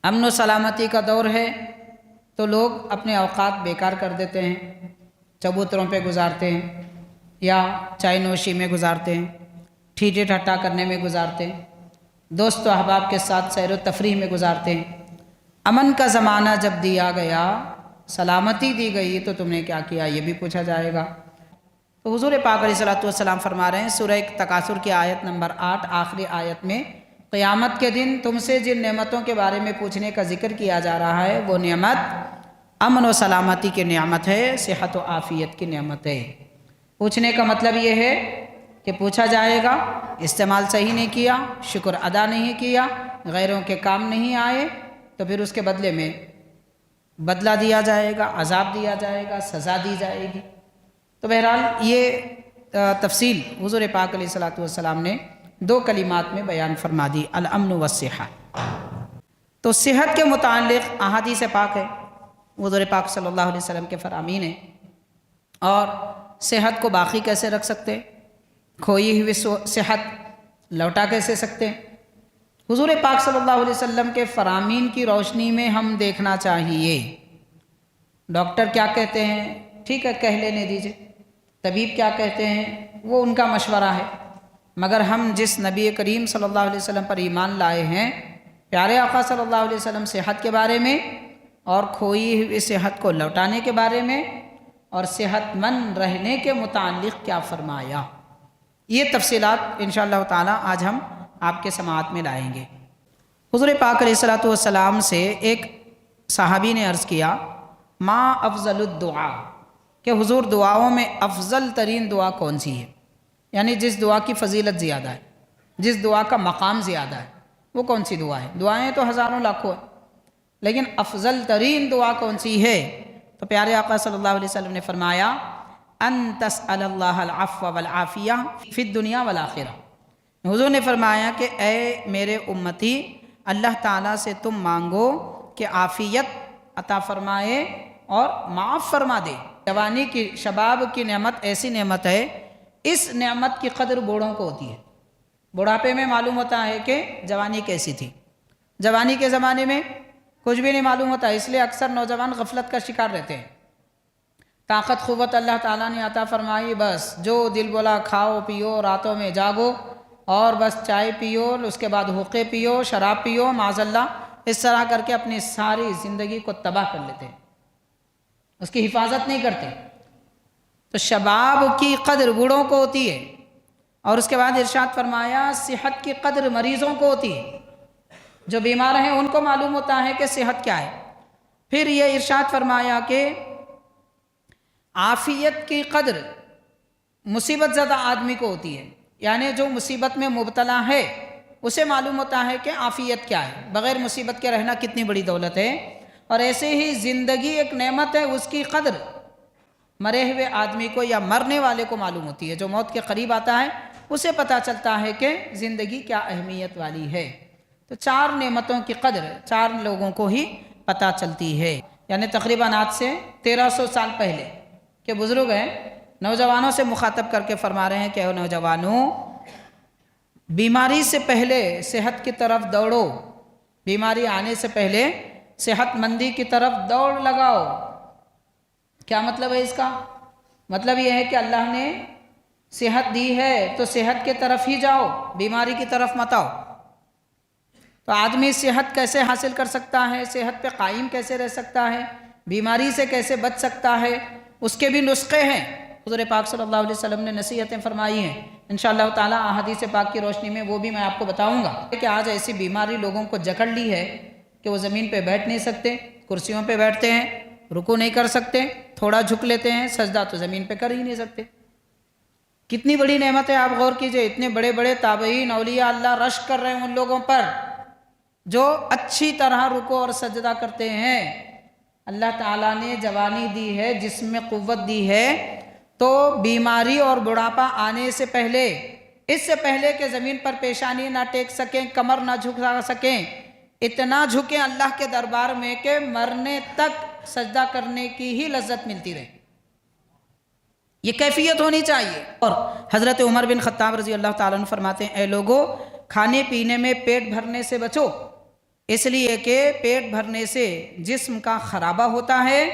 امن و سلامتی کا دور ہے تو لوگ اپنے اوقات بیکار کر دیتے ہیں، چبوتروں پہ گزارتے ہیں یا چائے نوشی میں گزارتے ہیں، ٹھیٹے ٹھٹا کرنے میں گزارتے ہیں، دوست و احباب کے ساتھ سیر و تفریح میں گزارتے ہیں۔ امن کا زمانہ جب دیا گیا، سلامتی دی گئی تو تم نے کیا کیا، یہ بھی پوچھا جائے گا۔ تو حضور پاک علیہ الصلوۃ والسلام فرما رہے ہیں سورہ تکاثر کی آیت نمبر 8 آخری آیت میں، قیامت کے دن تم سے جن نعمتوں کے بارے میں پوچھنے کا ذکر کیا جا رہا ہے وہ نعمت امن و سلامتی کی نعمت ہے، صحت و عافیت کی نعمت ہے۔ پوچھنے کا مطلب یہ ہے کہ پوچھا جائے گا، استعمال صحیح نہیں کیا، شکر ادا نہیں کیا، غیروں کے کام نہیں آئے، تو پھر اس کے بدلے میں بدلہ دیا جائے گا، عذاب دیا جائے گا، سزا دی جائے گی۔ تو بہرحال یہ تفصیل حضور پاک علیہ الصلوۃ والسلام نے 2 کلمات میں بیان فرما دی، الامن والصحہ۔ تو صحت کے متعلق احادیث پاک ہے، حضور پاک صلی اللہ علیہ وسلم کے فرامین ہیں، اور صحت کو باقی کیسے رکھ سکتے، کھوئی ہوئی صحت لوٹا کیسے سکتے۔ حضور پاک صلی اللہ علیہ وسلم کے فرامین کی روشنی میں ہم دیکھنا چاہیے۔ ڈاکٹر کیا کہتے ہیں، ٹھیک ہے کہہ لینے دیجئے، طبیب کیا کہتے ہیں وہ ان کا مشورہ ہے، مگر ہم جس نبی کریم صلی اللہ علیہ وسلم پر ایمان لائے ہیں، پیارے آقا صلی اللہ علیہ وسلم صحت کے بارے میں اور کھوئی ہوئی صحت کو لوٹانے کے بارے میں اور صحت مند رہنے کے متعلق کیا فرمایا، یہ تفصیلات انشاءاللہ تعالی آج ہم آپ کے سماعت میں لائیں گے۔ حضور پاک علیہ الصلوۃ والسلام سے ایک صحابی نے عرض کیا، ما افضل الدعا، کہ حضور دعاؤں میں افضل ترین دعا کون سی ہے، یعنی جس دعا کی فضیلت زیادہ ہے، جس دعا کا مقام زیادہ ہے، وہ کون سی دعا ہے؟ دعائیں تو ہزاروں لاکھوں ہیں، لیکن افضل ترین دعا کون سی ہے؟ تو پیارے آقا صلی اللہ علیہ وسلم نے فرمایا، ان تسأل اللہ العفو والعافیہ فی الدنیا والآخرہ۔ حضور نے فرمایا کہ اے میرے امتی، اللہ تعالیٰ سے تم مانگو کہ عافیت عطا فرمائے اور معاف فرما دے۔ جوانی کی، شباب کی نعمت ایسی نعمت ہے، اس نعمت کی قدر بوڑھوں کو ہوتی ہے۔ بڑھاپے میں معلوم ہوتا ہے کہ جوانی کیسی تھی، جوانی کے زمانے میں کچھ بھی نہیں معلوم ہوتا، اس لیے اکثر نوجوان غفلت کا شکار رہتے ہیں۔ طاقت قوت اللہ تعالیٰ نے عطا فرمائی، بس جو دل بولا کھاؤ پیو، راتوں میں جاگو اور بس چائے پیو، اس کے بعد حقے پیو، شراب پیو، معاذ اللہ، اس طرح کر کے اپنی ساری زندگی کو تباہ کر لیتے ہیں، اس کی حفاظت نہیں کرتے۔ تو شباب کی قدر بوڑھوں کو ہوتی ہے، اور اس کے بعد ارشاد فرمایا صحت کی قدر مریضوں کو ہوتی ہے، جو بیمار ہیں ان کو معلوم ہوتا ہے کہ صحت کیا ہے۔ پھر یہ ارشاد فرمایا کہ عافیت کی قدر مصیبت زدہ آدمی کو ہوتی ہے، یعنی جو مصیبت میں مبتلا ہے اسے معلوم ہوتا ہے کہ عافیت کیا ہے، بغیر مصیبت کے رہنا کتنی بڑی دولت ہے۔ اور ایسے ہی زندگی ایک نعمت ہے، اس کی قدر مرے ہوئے آدمی کو یا مرنے والے کو معلوم ہوتی ہے، جو موت کے قریب آتا ہے اسے پتہ چلتا ہے کہ زندگی کیا اہمیت والی ہے۔ تو 4 نعمتوں کی قدر 4 لوگوں کو ہی پتہ چلتی ہے، یعنی تقریباً آج سے 1300 سال پہلے کے بزرگ ہیں، نوجوانوں سے مخاطب کر کے فرما رہے ہیں کہ اے نوجوانوں، بیماری سے پہلے صحت کی طرف دوڑو، بیماری آنے سے پہلے صحت مندی کی طرف دوڑ لگاؤ۔ کیا مطلب ہے اس کا؟ مطلب یہ ہے کہ اللہ نے صحت دی ہے تو صحت کی طرف ہی جاؤ، بیماری کی طرف مت آؤ۔ تو آدمی صحت کیسے حاصل کر سکتا ہے، صحت پہ قائم کیسے رہ سکتا ہے، بیماری سے کیسے بچ سکتا ہے، اس کے بھی نسخے ہیں، حضور پاک صلی اللہ علیہ وسلم نے نصیحتیں فرمائی ہیں۔ انشاءاللہ تعالی احادیث پاک کی روشنی میں وہ بھی میں آپ کو بتاؤں گا کہ آج ایسی بیماری لوگوں کو جکڑ لی ہے کہ وہ زمین پہ بیٹھ نہیں سکتے، کرسیوں پہ بیٹھتے ہیں، رکوع نہیں کر سکتے، تھوڑا جھک لیتے ہیں، سجدہ تو زمین پہ کر ہی نہیں سکتے۔ کتنی بڑی نعمت ہے، آپ غور کیجئے، اتنے بڑے بڑے تابعین اولیاء اللہ رشک کر رہے ہیں ان لوگوں پر جو اچھی طرح رکوع اور سجدہ کرتے ہیں۔ اللہ تعالیٰ نے جوانی دی ہے، جسم میں قوت دی ہے، تو بیماری اور بڑھاپا آنے سے پہلے، اس سے پہلے کہ زمین پر پیشانی نہ ٹیک سکیں، کمر نہ جھکا سکیں، اتنا جھکیں اللہ کے دربار میں کہ مرنے تک سجدہ کرنے کی ہی لذت ملتی رہے، یہ کیفیت ہونی چاہیے۔ اور حضرت عمر بن خطاب رضی اللہ تعالیٰ عنہ فرماتے ہیں، اے لوگو، کھانے پینے میں پیٹ بھرنے سے بچو، اس لیے کہ پیٹ بھرنے سے جسم کا خرابہ ہوتا ہے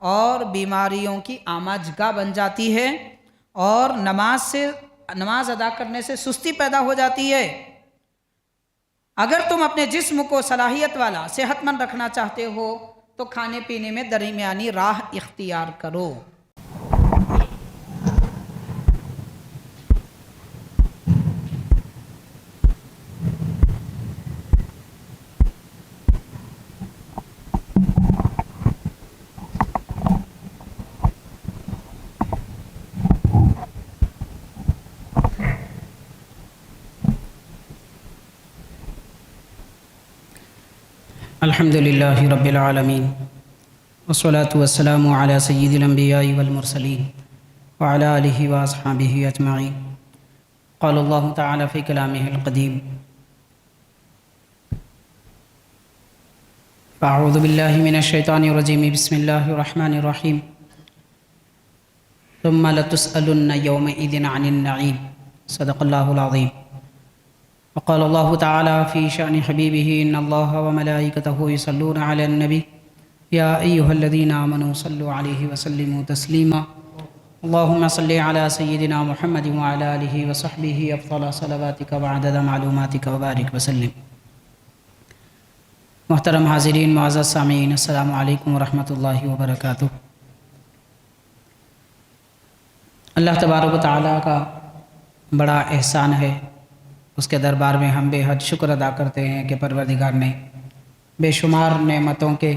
اور بیماریوں کی آمد جگہ بن جاتی ہے، اور نماز ادا کرنے سے سستی پیدا ہو جاتی ہے۔ اگر تم اپنے جسم کو صلاحیت والا صحت مند رکھنا چاہتے ہو تو کھانے پینے میں درمیانی راہ اختیار کرو۔ الحمد للہ رب العالمین والصلاة والسلام علی سید الانبیاء والمرسلین وعلی آلہ واصحابہ اجمعین۔ قال اللہ تعالی فی کلامہ القدیم: اعوذ باللہ من الشیطان الرجیم، بسم اللہ الرحمن الرحیم۔ ثم لتسألن یومئذ عن النعیم، صدق اللہ العظیم۔ وقال اللہ تعالی فی شأن حبیبہ: ان اللہ وملائکتہ یصلون علی النبی یا ایہا الذین آمنوا صلوا علیہ وسلموا تسلیما۔ اللہم صلی علی سیدنا محمد وعلی آلہ وصحبہ افضل صلواتک وعدد معلوماتک وبارک وسلم۔ محترم حاضرین، معزز سامعین، السلام علیکم ورحمۃ اللہ وبرکاتہ۔ اللہ تبارک و تعالیٰ کا بڑا احسان ہے، اس کے دربار میں ہم بے حد شکر ادا کرتے ہیں کہ پروردگار نے بے شمار نعمتوں کے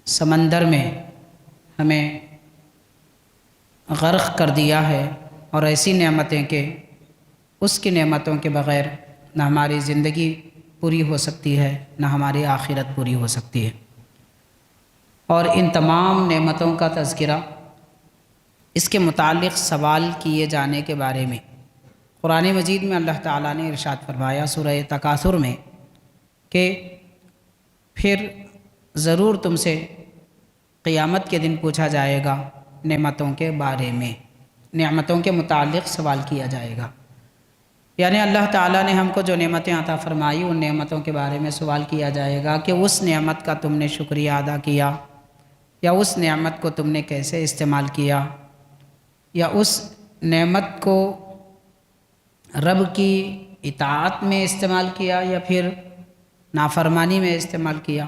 سمندر میں ہمیں غرق کر دیا ہے، اور ایسی نعمتیں کہ اس کی نعمتوں کے بغیر نہ ہماری زندگی پوری ہو سکتی ہے، نہ ہماری آخرت پوری ہو سکتی ہے۔ اور ان تمام نعمتوں کا تذکرہ، اس کے متعلق سوال کیے جانے کے بارے میں قرآن مجید میں اللہ تعالیٰ نے ارشاد فرمایا سورہ تکاثر میں کہ پھر ضرور تم سے قیامت کے دن پوچھا جائے گا نعمتوں کے بارے میں، نعمتوں کے متعلق سوال کیا جائے گا۔ یعنی اللہ تعالیٰ نے ہم کو جو نعمتیں عطا فرمائی، ان نعمتوں کے بارے میں سوال کیا جائے گا کہ اس نعمت کا تم نے شکریہ ادا کیا، یا اس نعمت کو تم نے کیسے استعمال کیا، یا اس نعمت کو رب کی اطاعت میں استعمال کیا یا پھر نافرمانی میں استعمال کیا۔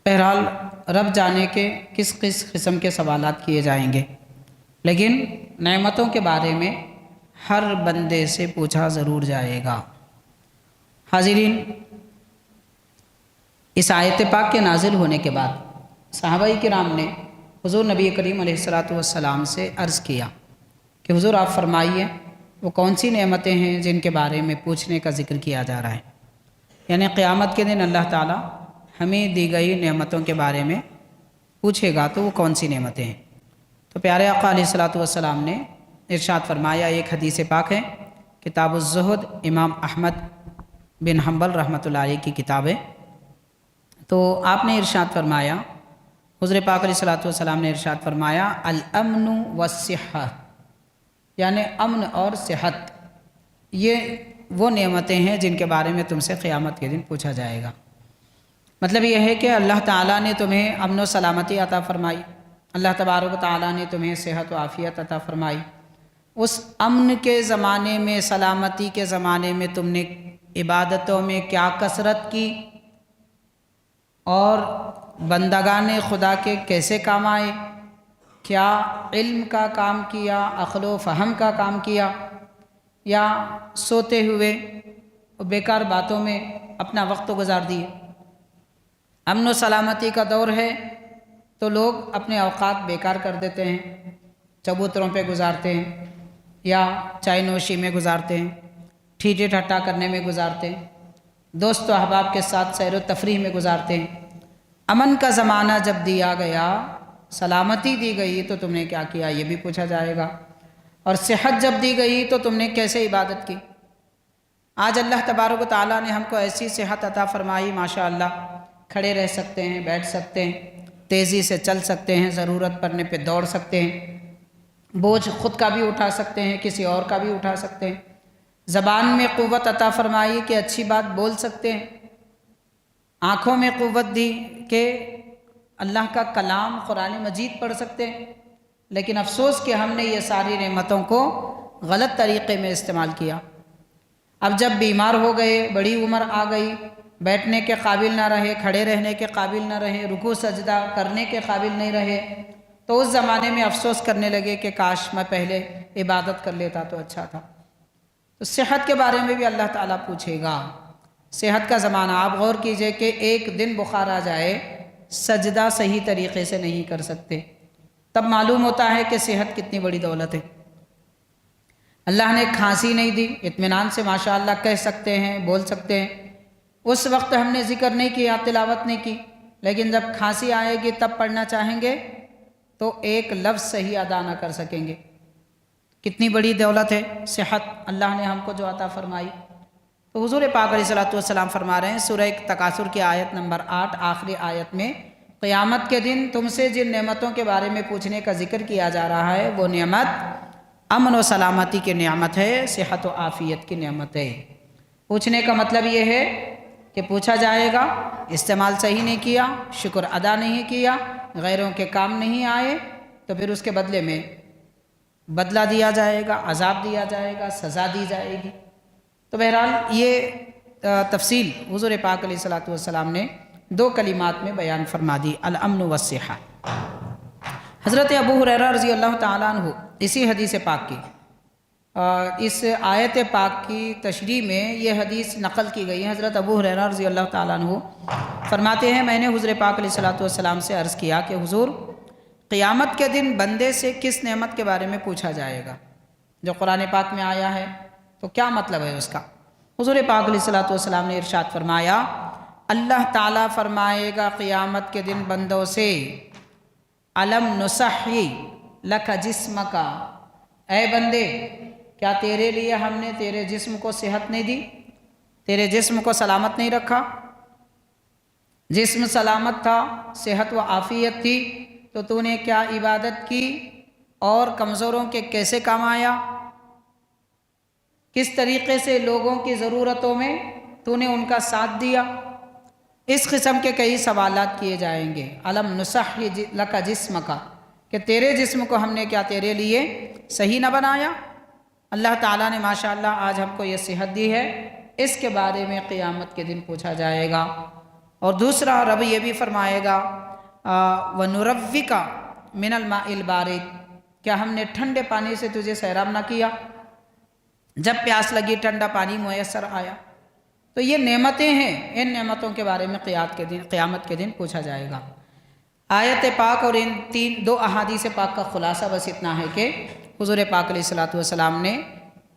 بہرحال رب جانے کے کس قسم کے سوالات کیے جائیں گے، لیکن نعمتوں کے بارے میں ہر بندے سے پوچھا ضرور جائے گا۔ حاضرین، اس آیت پاک کے نازل ہونے کے بعد صحابہ کرام نے حضور نبی کریم علیہ السلام سے عرض کیا کہ حضور آپ فرمائیے وہ کون سی نعمتیں ہیں جن کے بارے میں پوچھنے کا ذکر کیا جا رہا ہے، یعنی قیامت کے دن اللہ تعالیٰ ہمیں دی گئی نعمتوں کے بارے میں پوچھے گا تو وہ کون سی نعمتیں ہیں۔ تو پیارے آقا علیہ السلام نے ارشاد فرمایا، ایک حدیث پاک ہے، کتاب الزہد، امام احمد بن حنبل رحمۃ اللہ علیہ کی کتاب ہے۔ تو آپ نے ارشاد فرمایا، حضور پاک علیہ السلام نے ارشاد فرمایا، الامن والصحہ، یعنی امن اور صحت، یہ وہ نعمتیں ہیں جن کے بارے میں تم سے قیامت کے دن پوچھا جائے گا۔ مطلب یہ ہے کہ اللہ تعالیٰ نے تمہیں امن و سلامتی عطا فرمائی، اللہ تبارک و تعالیٰ نے تمہیں صحت و عافیت عطا فرمائی۔ اس امن کے زمانے میں، سلامتی کے زمانے میں تم نے عبادتوں میں کیا کثرت کی، اور بندگان خدا کے کیسے کام آئے، کیا علم کا کام کیا، عقل و فہم کا کام کیا، یا سوتے ہوئے بیکار باتوں میں اپنا وقت گزار دیے۔ امن و سلامتی کا دور ہے تو لوگ اپنے اوقات بیکار کر دیتے ہیں، چبوتروں پہ گزارتے ہیں، یا چائے نوشی میں گزارتے ہیں، ٹھیٹے ٹھٹا کرنے میں گزارتے ہیں، دوست و احباب کے ساتھ سیر و تفریح میں گزارتے ہیں۔ امن کا زمانہ جب دیا گیا، سلامتی دی گئی تو تم نے کیا کیا، یہ بھی پوچھا جائے گا۔ اور صحت جب دی گئی تو تم نے کیسے عبادت کی۔ آج اللہ تبارک و تعالیٰ نے ہم کو ایسی صحت عطا فرمائی، ماشاءاللہ، کھڑے رہ سکتے ہیں، بیٹھ سکتے ہیں، تیزی سے چل سکتے ہیں، ضرورت پڑنے پہ دوڑ سکتے ہیں، بوجھ خود کا بھی اٹھا سکتے ہیں، کسی اور کا بھی اٹھا سکتے ہیں۔ زبان میں قوت عطا فرمائی کہ اچھی بات بول سکتے ہیں، آنکھوں میں قوت دی کہ اللہ کا کلام قرآن مجید پڑھ سکتے ہیں، لیکن افسوس کہ ہم نے یہ ساری نعمتوں کو غلط طریقے میں استعمال کیا۔ اب جب بیمار ہو گئے، بڑی عمر آ گئی، بیٹھنے کے قابل نہ رہے، کھڑے رہنے کے قابل نہ رہے، رکوع سجدہ کرنے کے قابل نہیں رہے، تو اس زمانے میں افسوس کرنے لگے کہ کاش میں پہلے عبادت کر لیتا تو اچھا تھا۔ تو صحت کے بارے میں بھی اللہ تعالیٰ پوچھے گا۔ صحت کا زمانہ، آپ غور کیجئے کہ ایک دن بخار آ جائے، سجدہ صحیح طریقے سے نہیں کر سکتے، تب معلوم ہوتا ہے کہ صحت کتنی بڑی دولت ہے۔ اللہ نے کھانسی نہیں دی، اطمینان سے ماشاءاللہ کہہ سکتے ہیں، بول سکتے ہیں۔ اس وقت ہم نے ذکر نہیں کیا، تلاوت نہیں کی، لیکن جب کھانسی آئے گی تب پڑھنا چاہیں گے تو ایک لفظ صحیح ادا نہ کر سکیں گے۔ کتنی بڑی دولت ہے صحت اللہ نے ہم کو جو عطا فرمائی۔ تو حضور پاک علیہ السلام فرما رہے ہیں سورہ تکاثر کی آیت نمبر 8 آخری آیت میں، قیامت کے دن تم سے جن نعمتوں کے بارے میں پوچھنے کا ذکر کیا جا رہا ہے وہ نعمت امن و سلامتی کی نعمت ہے، صحت و عافیت کی نعمت ہے۔ پوچھنے کا مطلب یہ ہے کہ پوچھا جائے گا، استعمال صحیح نہیں کیا، شکر ادا نہیں کیا، غیروں کے کام نہیں آئے، تو پھر اس کے بدلے میں بدلہ دیا جائے گا، عذاب دیا جائے گا، سزا دی جائے گی۔ تو بہرحال یہ تفصیل حضور پاک علیہ السلام نے 2 کلمات میں بیان فرما دی، الامن والصحہ۔ حضرت ابو ہریرہ رضی اللہ تعالیٰ عنہ اسی حدیث پاک کی اس آیت پاک کی تشریح میں یہ حدیث نقل کی گئی ہے۔ حضرت ابو ہریرہ رضی اللہ تعالیٰ عنہ فرماتے ہیں، میں نے حضور پاک علیہ السلام سے عرض کیا کہ حضور، قیامت کے دن بندے سے کس نعمت کے بارے میں پوچھا جائے گا جو قرآن پاک میں آیا ہے، تو کیا مطلب ہے اس کا؟ حضور پاک علیہ السلام نے ارشاد فرمایا، اللہ تعالیٰ فرمائے گا قیامت کے دن بندوں سے، الم نصحی لک جسمک، اے بندے کیا تیرے لیے ہم نے تیرے جسم کو صحت نہیں دی، تیرے جسم کو سلامت نہیں رکھا؟ جسم سلامت تھا، صحت و عافیت تھی، تو تو نے کیا عبادت کی اور کمزوروں کے کیسے کام آیا؟ کس طریقے سے لوگوں کی ضرورتوں میں تو نے ان کا ساتھ دیا؟ اس قسم کے کئی سوالات کیے جائیں گے۔ الم نصحی لک جسمک، کہ تیرے جسم کو ہم نے کیا تیرے لیے صحیح نہ بنایا؟ اللہ تعالیٰ نے ماشاءاللہ آج ہم کو یہ صحت دی ہے، اس کے بارے میں قیامت کے دن پوچھا جائے گا۔ اور دوسرا رب یہ بھی فرمائے گا، وَنُرَوِّكَ مِنَ الْمَاءِ الْبَارِدِ، کیا ہم نے ٹھنڈے پانی سے تجھے سیراب نہ کیا؟ جب پیاس لگی ٹھنڈا پانی میسر آیا۔ تو یہ نعمتیں ہیں، ان نعمتوں کے بارے میں قیامت کے دن پوچھا جائے گا۔ آیت پاک اور ان 2 احادیث پاک کا خلاصہ بس اتنا ہے کہ حضور پاک علیہ السلام نے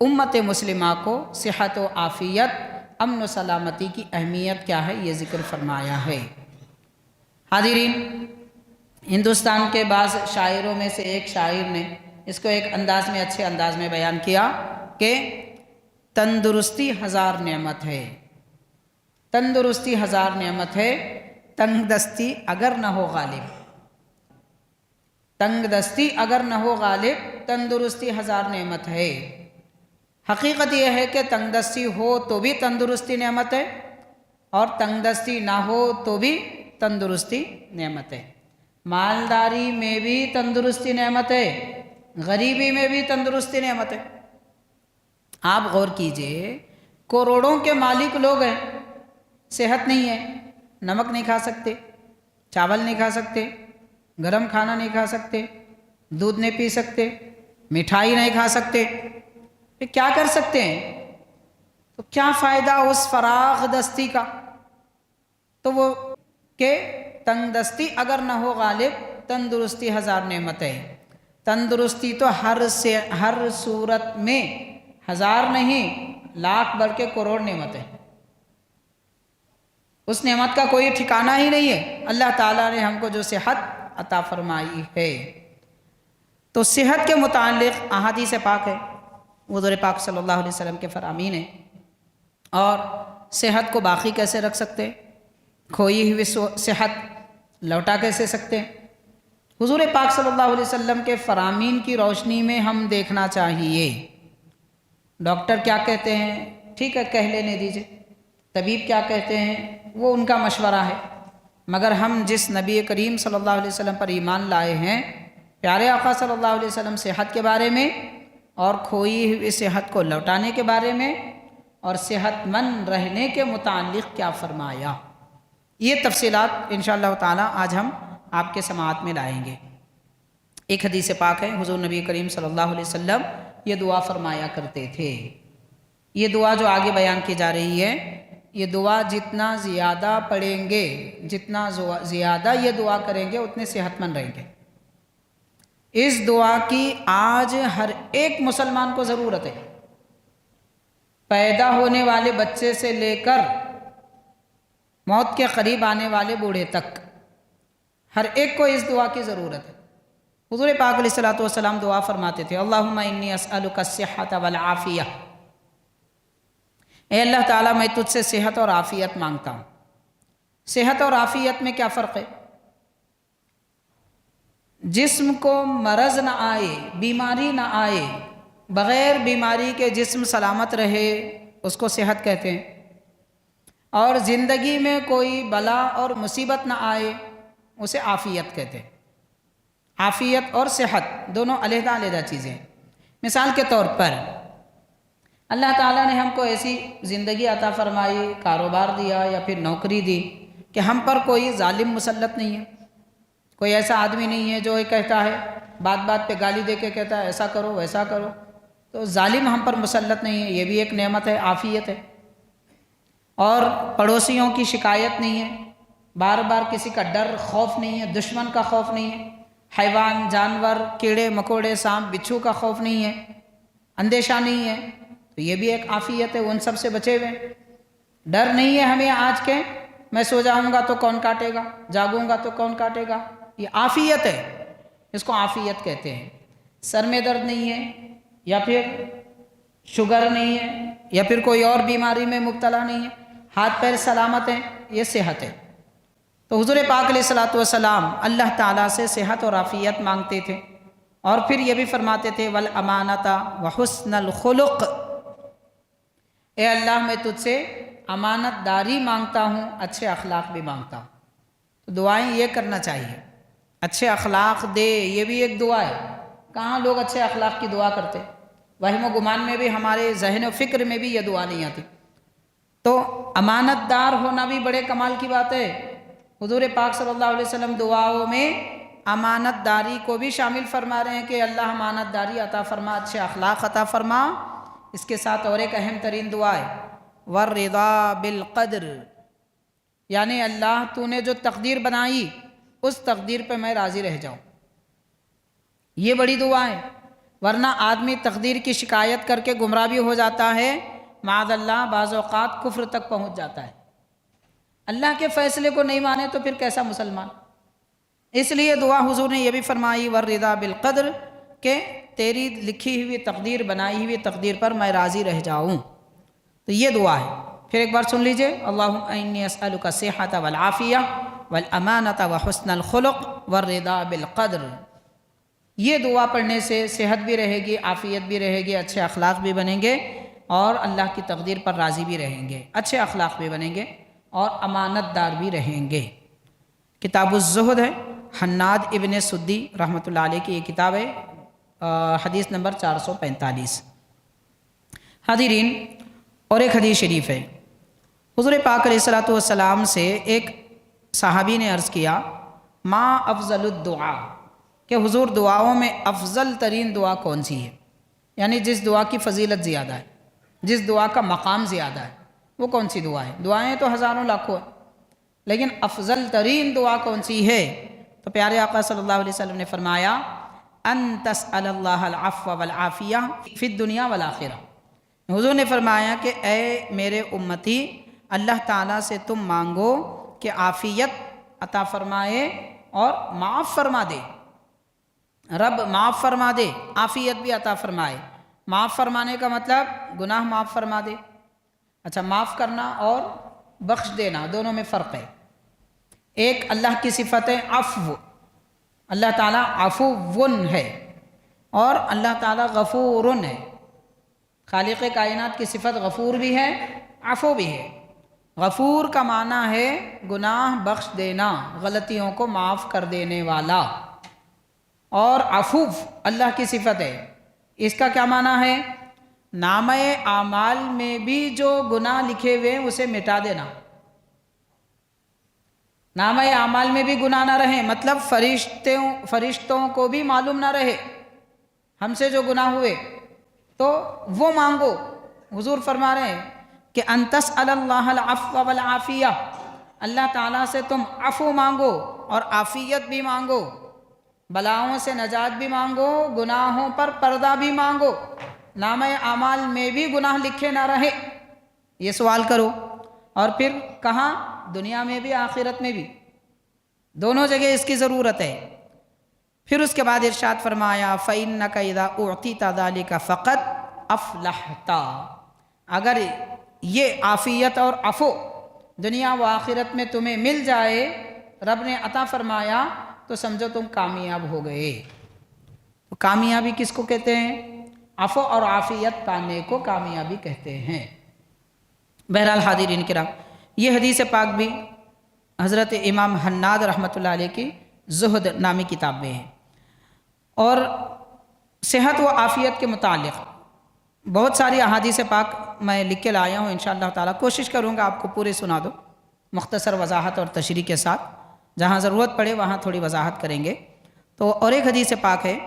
امت مسلمہ کو صحت و عافیت، امن و سلامتی کی اہمیت کیا ہے یہ ذکر فرمایا ہے۔ حاضرین، ہندوستان کے بعض شاعروں میں سے ایک شاعر نے اس کو ایک انداز میں، اچھے انداز میں بیان کیا کہ تندرستی 1000 نعمت ہے، تندرستی 1000 نعمت ہے، تنگ دستی اگر نہ ہو غالب، تنگ دستی اگر نہ ہو غالب، تندرستی 1000 نعمت ہے۔ حقیقت یہ ہے کہ تنگ دستی ہو تو بھی تندرستی نعمت ہے، اور تنگ دستی نہ ہو تو بھی تندرستی نعمت ہے۔ مالداری میں بھی تندرستی نعمت ہے، غریبی میں بھی تندرستی نعمت ہے۔ آپ غور کیجئے، کروڑوں کے مالک لوگ ہیں، صحت نہیں ہے، نمک نہیں کھا سکتے، چاول نہیں کھا سکتے، گرم کھانا نہیں کھا سکتے، دودھ نہیں پی سکتے، مٹھائی نہیں کھا سکتے، پھر کیا کر سکتے ہیں؟ تو کیا فائدہ اس فراغ دستی کا؟ تو وہ کہ تنگ دستی اگر نہ ہو غالب، تندرستی 1000 نعمت ہے۔ تندرستی تو ہر صورت میں 1000 نہیں، لاکھ بلکہ کروڑ نعمت ہے، اس نعمت کا کوئی ٹھکانہ ہی نہیں ہے۔ اللہ تعالیٰ نے ہم کو جو صحت عطا فرمائی ہے، تو صحت کے متعلق احادیث پاک ہے، حضور پاک صلی اللہ علیہ وسلم کے فرامین ہیں، اور صحت کو باقی کیسے رکھ سکتے، کھوئی ہوئی صحت لوٹا کیسے سکتے؟ حضور پاک صلی اللہ علیہ وسلم کے فرامین کی روشنی میں ہم دیکھنا چاہیے۔ ڈاکٹر کیا کہتے ہیں، ٹھیک ہے کہہ لینے دیجئے، طبیب کیا کہتے ہیں وہ ان کا مشورہ ہے، مگر ہم جس نبی کریم صلی اللہ علیہ وسلم پر ایمان لائے ہیں، پیارے آقا صلی اللہ علیہ وسلم صحت کے بارے میں اور کھوئی ہوئی صحت کو لوٹانے کے بارے میں اور صحت مند رہنے کے متعلق کیا فرمایا، یہ تفصیلات انشاءاللہ تعالی آج ہم آپ کے سماعت میں لائیں گے۔ ایک حدیث پاک ہے، حضور نبی کریم صلی اللہ علیہ وسلم یہ دعا فرمایا کرتے تھے۔ یہ دعا جو آگے بیان کی جا رہی ہے، یہ دعا جتنا زیادہ پڑھیں گے، جتنا زیادہ یہ دعا کریں گے، اتنے صحت مند رہیں گے۔ اس دعا کی آج ہر ایک مسلمان کو ضرورت ہے، پیدا ہونے والے بچے سے لے کر موت کے قریب آنے والے بوڑھے تک ہر ایک کو اس دعا کی ضرورت ہے۔ حضور پاک علیہ الصلوۃ والسلام دعا فرماتے تھے، اللہم انی اسألک الصحۃ والعافیہ، اے اللہ تعالیٰ میں تجھ سے صحت اور عافیت مانگتا ہوں۔ صحت اور عافیت میں کیا فرق ہے؟ جسم کو مرض نہ آئے، بیماری نہ آئے، بغیر بیماری کے جسم سلامت رہے، اس کو صحت کہتے ہیں، اور زندگی میں کوئی بلا اور مصیبت نہ آئے، اسے عافیت کہتے ہیں۔ عافیت اور صحت دونوں علیحدہ علیحدہ چیزیں ہیں۔ مثال کے طور پر اللہ تعالیٰ نے ہم کو ایسی زندگی عطا فرمائی، کاروبار دیا یا پھر نوکری دی کہ ہم پر کوئی ظالم مسلط نہیں ہے، کوئی ایسا آدمی نہیں ہے جو یہ کہتا ہے، بات بات پہ گالی دے کے کہتا ہے ایسا کرو ویسا کرو، تو ظالم ہم پر مسلط نہیں ہے، یہ بھی ایک نعمت ہے، عافیت ہے۔ اور پڑوسیوں کی شکایت نہیں ہے، بار بار کسی کا ڈر خوف نہیں ہے، دشمن کا خوف نہیں ہے، حیوان جانور کیڑے مکوڑے سانپ بچھو کا خوف نہیں ہے، اندیشہ نہیں ہے، تو یہ بھی ایک عافیت ہے، ان سب سے بچے ہوئے۔ ڈر نہیں ہے ہمیں آج کے، میں سو جاؤں گا تو کون کاٹے گا، جاگوں گا تو کون کاٹے گا، یہ عافیت ہے، اس کو عافیت کہتے ہیں۔ سر میں درد نہیں ہے، یا پھر شوگر نہیں ہے، یا پھر کوئی اور بیماری میں مبتلا نہیں ہے، ہاتھ پیر سلامت ہیں، یہ صحت ہے۔ تو حضور پاک علیہ الصلوۃ والسلام اللہ تعالیٰ سے صحت اور عافیت مانگتے تھے، اور پھر یہ بھی فرماتے تھے والامانۃ وحسن الخلق، اے اللہ میں تجھ سے امانت داری مانگتا ہوں، اچھے اخلاق بھی مانگتا ہوں۔ تو دعائیں یہ کرنا چاہیے، اچھے اخلاق دے، یہ بھی ایک دعا ہے۔ کہاں لوگ اچھے اخلاق کی دعا کرتے، وہم و گمان میں بھی، ہمارے ذہن و فکر میں بھی یہ دعا نہیں آتی۔ تو امانت دار ہونا بھی بڑے کمال کی بات ہے۔ حضور پاک صلی اللہ علیہ وسلم دعاؤں میں امانت داری کو بھی شامل فرما رہے ہیں کہ اللہ امانت داری عطا فرما، اچھے اخلاق عطا فرما۔ اس کے ساتھ اور ایک اہم ترین دعا ہے والرضا بالقدر، یعنی اللہ تو نے جو تقدیر بنائی اس تقدیر پہ میں راضی رہ جاؤں، یہ بڑی دعا ہے۔ ورنہ آدمی تقدیر کی شکایت کر کے گمراہ بھی ہو جاتا ہے، معاذ اللہ بعض اوقات کفر تک پہنچ جاتا ہے۔ اللہ کے فیصلے کو نہیں مانے تو پھر کیسا مسلمان؟ اس لیے دعا حضور نے یہ بھی فرمائی والرضا بالقدر، کہ تیری لکھی ہوئی تقدیر، بنائی ہوئی تقدیر پر میں راضی رہ جاؤں، تو یہ دعا ہے۔ پھر ایک بار سن لیجئے، اللہم انی اسألک الصحۃ والعافیہ والامانۃ وحسن الخلق والرضا بالقدر۔ یہ دعا پڑھنے سے صحت بھی رہے گی، عافیت بھی رہے گی، اچھے اخلاق بھی بنیں گے، اور اللہ کی تقدیر پر راضی بھی رہیں گے، اچھے اخلاق بھی بنیں گے، اور امانت دار بھی رہیں گے۔ کتاب الزہد ہے، حناد ابن سدی رحمۃ اللہ علیہ کی یہ کتاب ہے، حدیث نمبر 445۔ حاضرین، اور ایک حدیث شریف ہے، حضور پاک علیہ الصلوۃ والسلام سے ایک صحابی نے عرض کیا ما افضل الدعاء، کہ حضور دعاؤں میں افضل ترین دعا کون سی ہے، یعنی جس دعا کی فضیلت زیادہ ہے، جس دعا کا مقام زیادہ ہے، وہ کون سی دعا ہے؟ دعائیں تو ہزاروں لاکھوں ہیں، لیکن افضل ترین دعا کون سی ہے؟ تو پیارے آقا صلی اللہ علیہ وسلم نے فرمایا ان تسأل اللہ العفو والعافیہ فی الدنیا والآخرہ۔ حضور نے فرمایا کہ اے میرے امتی، اللہ تعالیٰ سے تم مانگو کہ عافیت عطا فرمائے اور معاف فرما دے، رب معاف فرما دے، عافیت بھی عطا فرمائے۔ معاف فرمانے کا مطلب گناہ معاف فرما دے۔ اچھا، معاف کرنا اور بخش دینا دونوں میں فرق ہے۔ ایک اللہ کی صفت ہے عفو، اللہ تعالیٰ عفوٌ ہے، اور اللہ تعالیٰ غفورٌ ہے۔ خالق کائنات کی صفت غفور بھی ہے، عفو بھی ہے۔ غفور کا معنی ہے گناہ بخش دینا، غلطیوں کو معاف کر دینے والا، اور عفو اللہ کی صفت ہے۔ اس کا کیا معنی ہے؟ نامہ اعمال میں بھی جو گناہ لکھے ہوئے ہیں اسے مٹا دینا۔ نامہ اعمال میں بھی گناہ نہ رہے، مطلب فرشتوں کو بھی معلوم نہ رہے ہم سے جو گناہ ہوئے، تو وہ مانگو۔ حضور فرما رہے ہیں کہ ان تسأل اللہ العفو والعافیہ، اللہ تعالیٰ سے تم عفو مانگو اور عافیت بھی مانگو، بلاؤں سے نجات بھی مانگو، گناہوں پر پردہ بھی مانگو، نامہ اعمال میں بھی گناہ لکھے نہ رہے، یہ سوال کرو۔ اور پھر کہاں؟ دنیا میں بھی آخرت میں بھی، دونوں جگہ اس کی ضرورت ہے۔ پھر اس کے بعد ارشاد فرمایا فَإِنَّكَ إِذَا أُعْطِيتَ ذَلِكَ فَقَدْ أَفْلَحْتَ، اگر یہ عافیت اور عفو دنیا و آخرت میں تمہیں مل جائے، رب نے عطا فرمایا، تو سمجھو تم کامیاب ہو گئے۔ تو کامیابی کس کو کہتے ہیں؟ عفو اور عافیت پانے کو کامیابی کہتے ہیں۔ بہرحال حاضرین کرام، یہ حدیث پاک بھی حضرت امام حناد رحمۃ اللہ علیہ کی زہد نامی کتاب میں ہے، اور صحت و عافیت کے متعلق بہت ساری احادیث پاک میں لکھ کے لایا ہوں۔ انشاءاللہ تعالیٰ کوشش کروں گا آپ کو پورے سنا دو، مختصر وضاحت اور تشریح کے ساتھ، جہاں ضرورت پڑے وہاں تھوڑی وضاحت کریں گے۔ تو اور ایک حدیث پاک ہے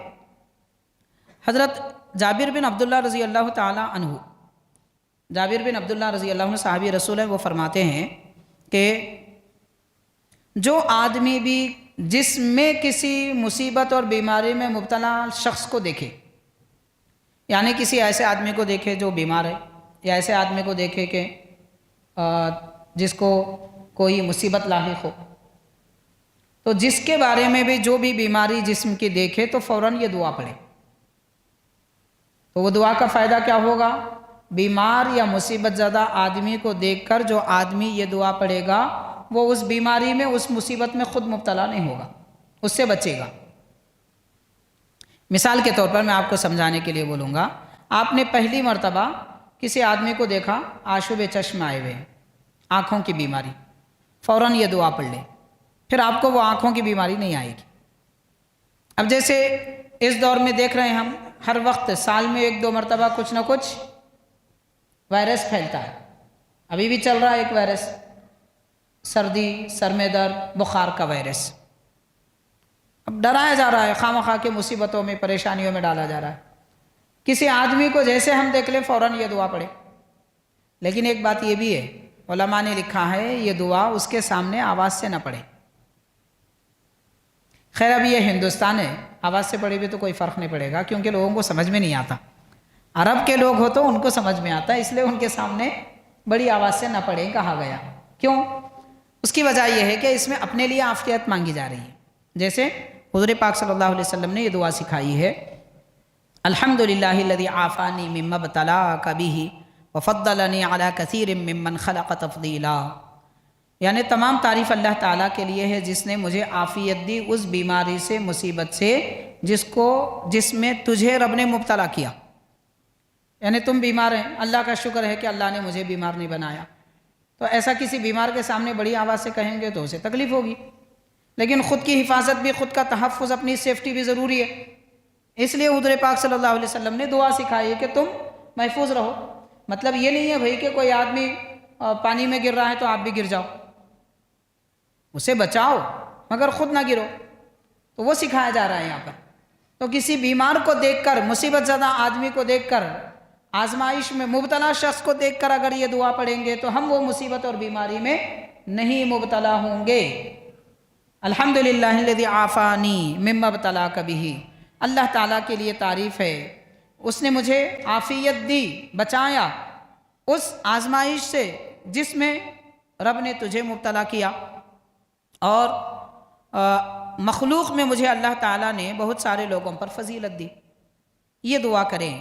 حضرت جابر بن عبداللہ رضی اللہ تعالیٰ عنہ، جابر بن عبداللہ رضی اللہ عنہ صحابی رسول ہیں، وہ فرماتے ہیں کہ جو آدمی بھی جس میں کسی مصیبت اور بیماری میں مبتلا شخص کو دیکھے، یعنی کسی ایسے آدمی کو دیکھے جو بیمار ہے، یا ایسے آدمی کو دیکھے کہ جس کو کوئی مصیبت لاحق ہو، تو جس کے بارے میں بھی جو بھی بیماری جسم کی دیکھے تو فوراً یہ دعا پڑھے۔ تو وہ دعا کا فائدہ کیا ہوگا؟ بیمار یا مصیبت زدہ آدمی کو دیکھ کر جو آدمی یہ دعا پڑھے گا، وہ اس بیماری میں، اس مصیبت میں خود مبتلا نہیں ہوگا، اس سے بچے گا۔ مثال کے طور پر میں آپ کو سمجھانے کے لیے بولوں گا، آپ نے پہلی مرتبہ کسی آدمی کو دیکھا آشوب چشم آئے ہوئے، آنکھوں کی بیماری، فوراً یہ دعا پڑھ لیں، پھر آپ کو وہ آنکھوں کی بیماری نہیں آئے گی۔ اب جیسے اس دور میں دیکھ رہے ہیں ہم، ہر وقت سال میں 1-2 مرتبہ کچھ نہ کچھ وائرس پھیلتا ہے، ابھی بھی چل رہا ہے ایک وائرس، سردی، سر میں درد، بخار کا وائرس۔ اب ڈرایا جا رہا ہے، خواہ کے مصیبتوں میں، پریشانیوں میں ڈالا جا رہا ہے۔ کسی آدمی کو جیسے ہم دیکھ لیں فوراً یہ دعا پڑھے، لیکن ایک بات یہ بھی ہے، علماء نے لکھا ہے یہ دعا اس کے سامنے آواز سے نہ پڑھے۔ خیر اب یہ ہندوستان ہے، آواز سے پڑھے بھی تو کوئی فرق نہیں پڑے گا، کیونکہ لوگوں کو سمجھ میں نہیں آتا۔ عرب کے لوگ ہو تو ان کو سمجھ میں آتا ہے، اس لیے ان کے سامنے بڑی آواز سے نہ پڑھیں کہا گیا۔ کیوں؟ اس کی وجہ یہ ہے کہ اس میں اپنے لیے عافیت مانگی جا رہی ہے۔ جیسے حضور پاک صلی اللہ علیہ وسلم نے یہ دعا سکھائی ہے، الحمدللہ الذی عافانی مما ابتلاک بہ وفضلنی علی کثیر ممن خلق تفضیلا، یعنی تمام تعریف اللہ تعالیٰ کے لیے ہے جس نے مجھے عافیت دی اس بیماری سے، مصیبت سے، جس میں تجھے رب نے مبتلا کیا۔ یعنی تم بیمار ہیں، اللہ کا شکر ہے کہ اللہ نے مجھے بیمار نہیں بنایا۔ تو ایسا کسی بیمار کے سامنے بڑی آواز سے کہیں گے تو اسے تکلیف ہوگی، لیکن خود کی حفاظت بھی، خود کا تحفظ، اپنی سیفٹی بھی ضروری ہے۔ اس لیے حضور پاک صلی اللہ علیہ وسلم نے دعا سکھائی ہے کہ تم محفوظ رہو۔ مطلب یہ نہیں ہے بھائی کہ کوئی آدمی پانی میں گر رہا ہے تو آپ بھی گر جاؤ، اسے بچاؤ مگر خود نہ گرو، تو وہ سکھایا جا رہا ہے یہاں پر۔ تو کسی بیمار کو دیکھ کر، مصیبت زدہ آدمی کو دیکھ کر، آزمائش میں مبتلا شخص کو دیکھ کر اگر یہ دعا پڑھیں گے تو ہم وہ مصیبت اور بیماری میں نہیں مبتلا ہوں گے۔ الحمدللہ الذی عافانی مما ابتلاک بہ، اللہ تعالیٰ کے لیے تعریف ہے، اس نے مجھے عافیت دی، بچایا اس آزمائش سے جس میں رب نے تجھے مبتلا کیا۔ اور مخلوق میں مجھے اللہ تعالیٰ نے بہت سارے لوگوں پر فضیلت دی، یہ دعا کریں۔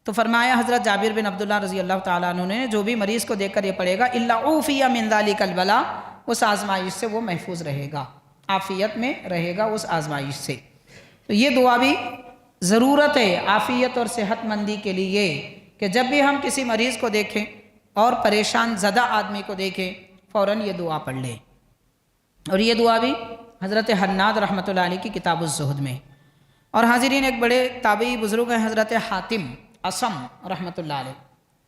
تو فرمایا حضرت جابر بن عبداللہ رضی اللہ تعالیٰ عنہ نے، جو بھی مریض کو دیکھ کر یہ پڑھے گا الا عوفی من ذلک البلاء، اس آزمائش سے وہ محفوظ رہے گا، عافیت میں رہے گا اس آزمائش سے۔ تو یہ دعا بھی ضرورت ہے عافیت اور صحت مندی کے لیے، کہ جب بھی ہم کسی مریض کو دیکھیں اور پریشان زدہ آدمی کو دیکھے فوراً یہ دعا پڑھ لے. اور یہ دعا بھی حضرت حناد رحمۃ اللہ علیہ کی کتاب الزہد میں. اور حاضرین، ایک بڑے تابعی بزرگ ہیں حضرت حاتم اصم رحمۃ اللہ علیہ.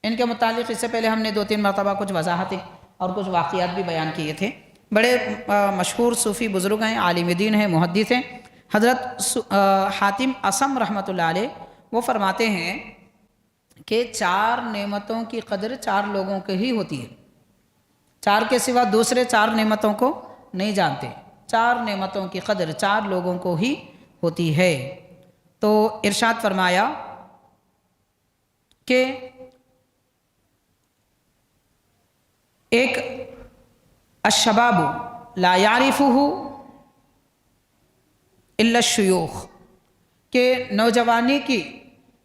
ان کے متعلق اس سے پہلے ہم نے 2-3 مرتبہ کچھ وضاحتیں اور کچھ واقعات بھی بیان کیے تھے. بڑے مشہور صوفی بزرگ ہیں، عالم دین ہیں، محدث ہیں. حضرت حاتم اصم رحمۃ اللہ علیہ وہ فرماتے ہیں کہ 4 نعمتوں کی قدر 4 لوگوں کے ہی ہوتی ہے. 4 کے سوا دوسرے 4 نعمتوں کو نہیں جانتے. 4 نعمتوں کی قدر 4 لوگوں کو ہی ہوتی ہے. تو ارشاد فرمایا کہ ایک الشباب لا يعرفه الا الشیوخ، کہ نوجوانی کی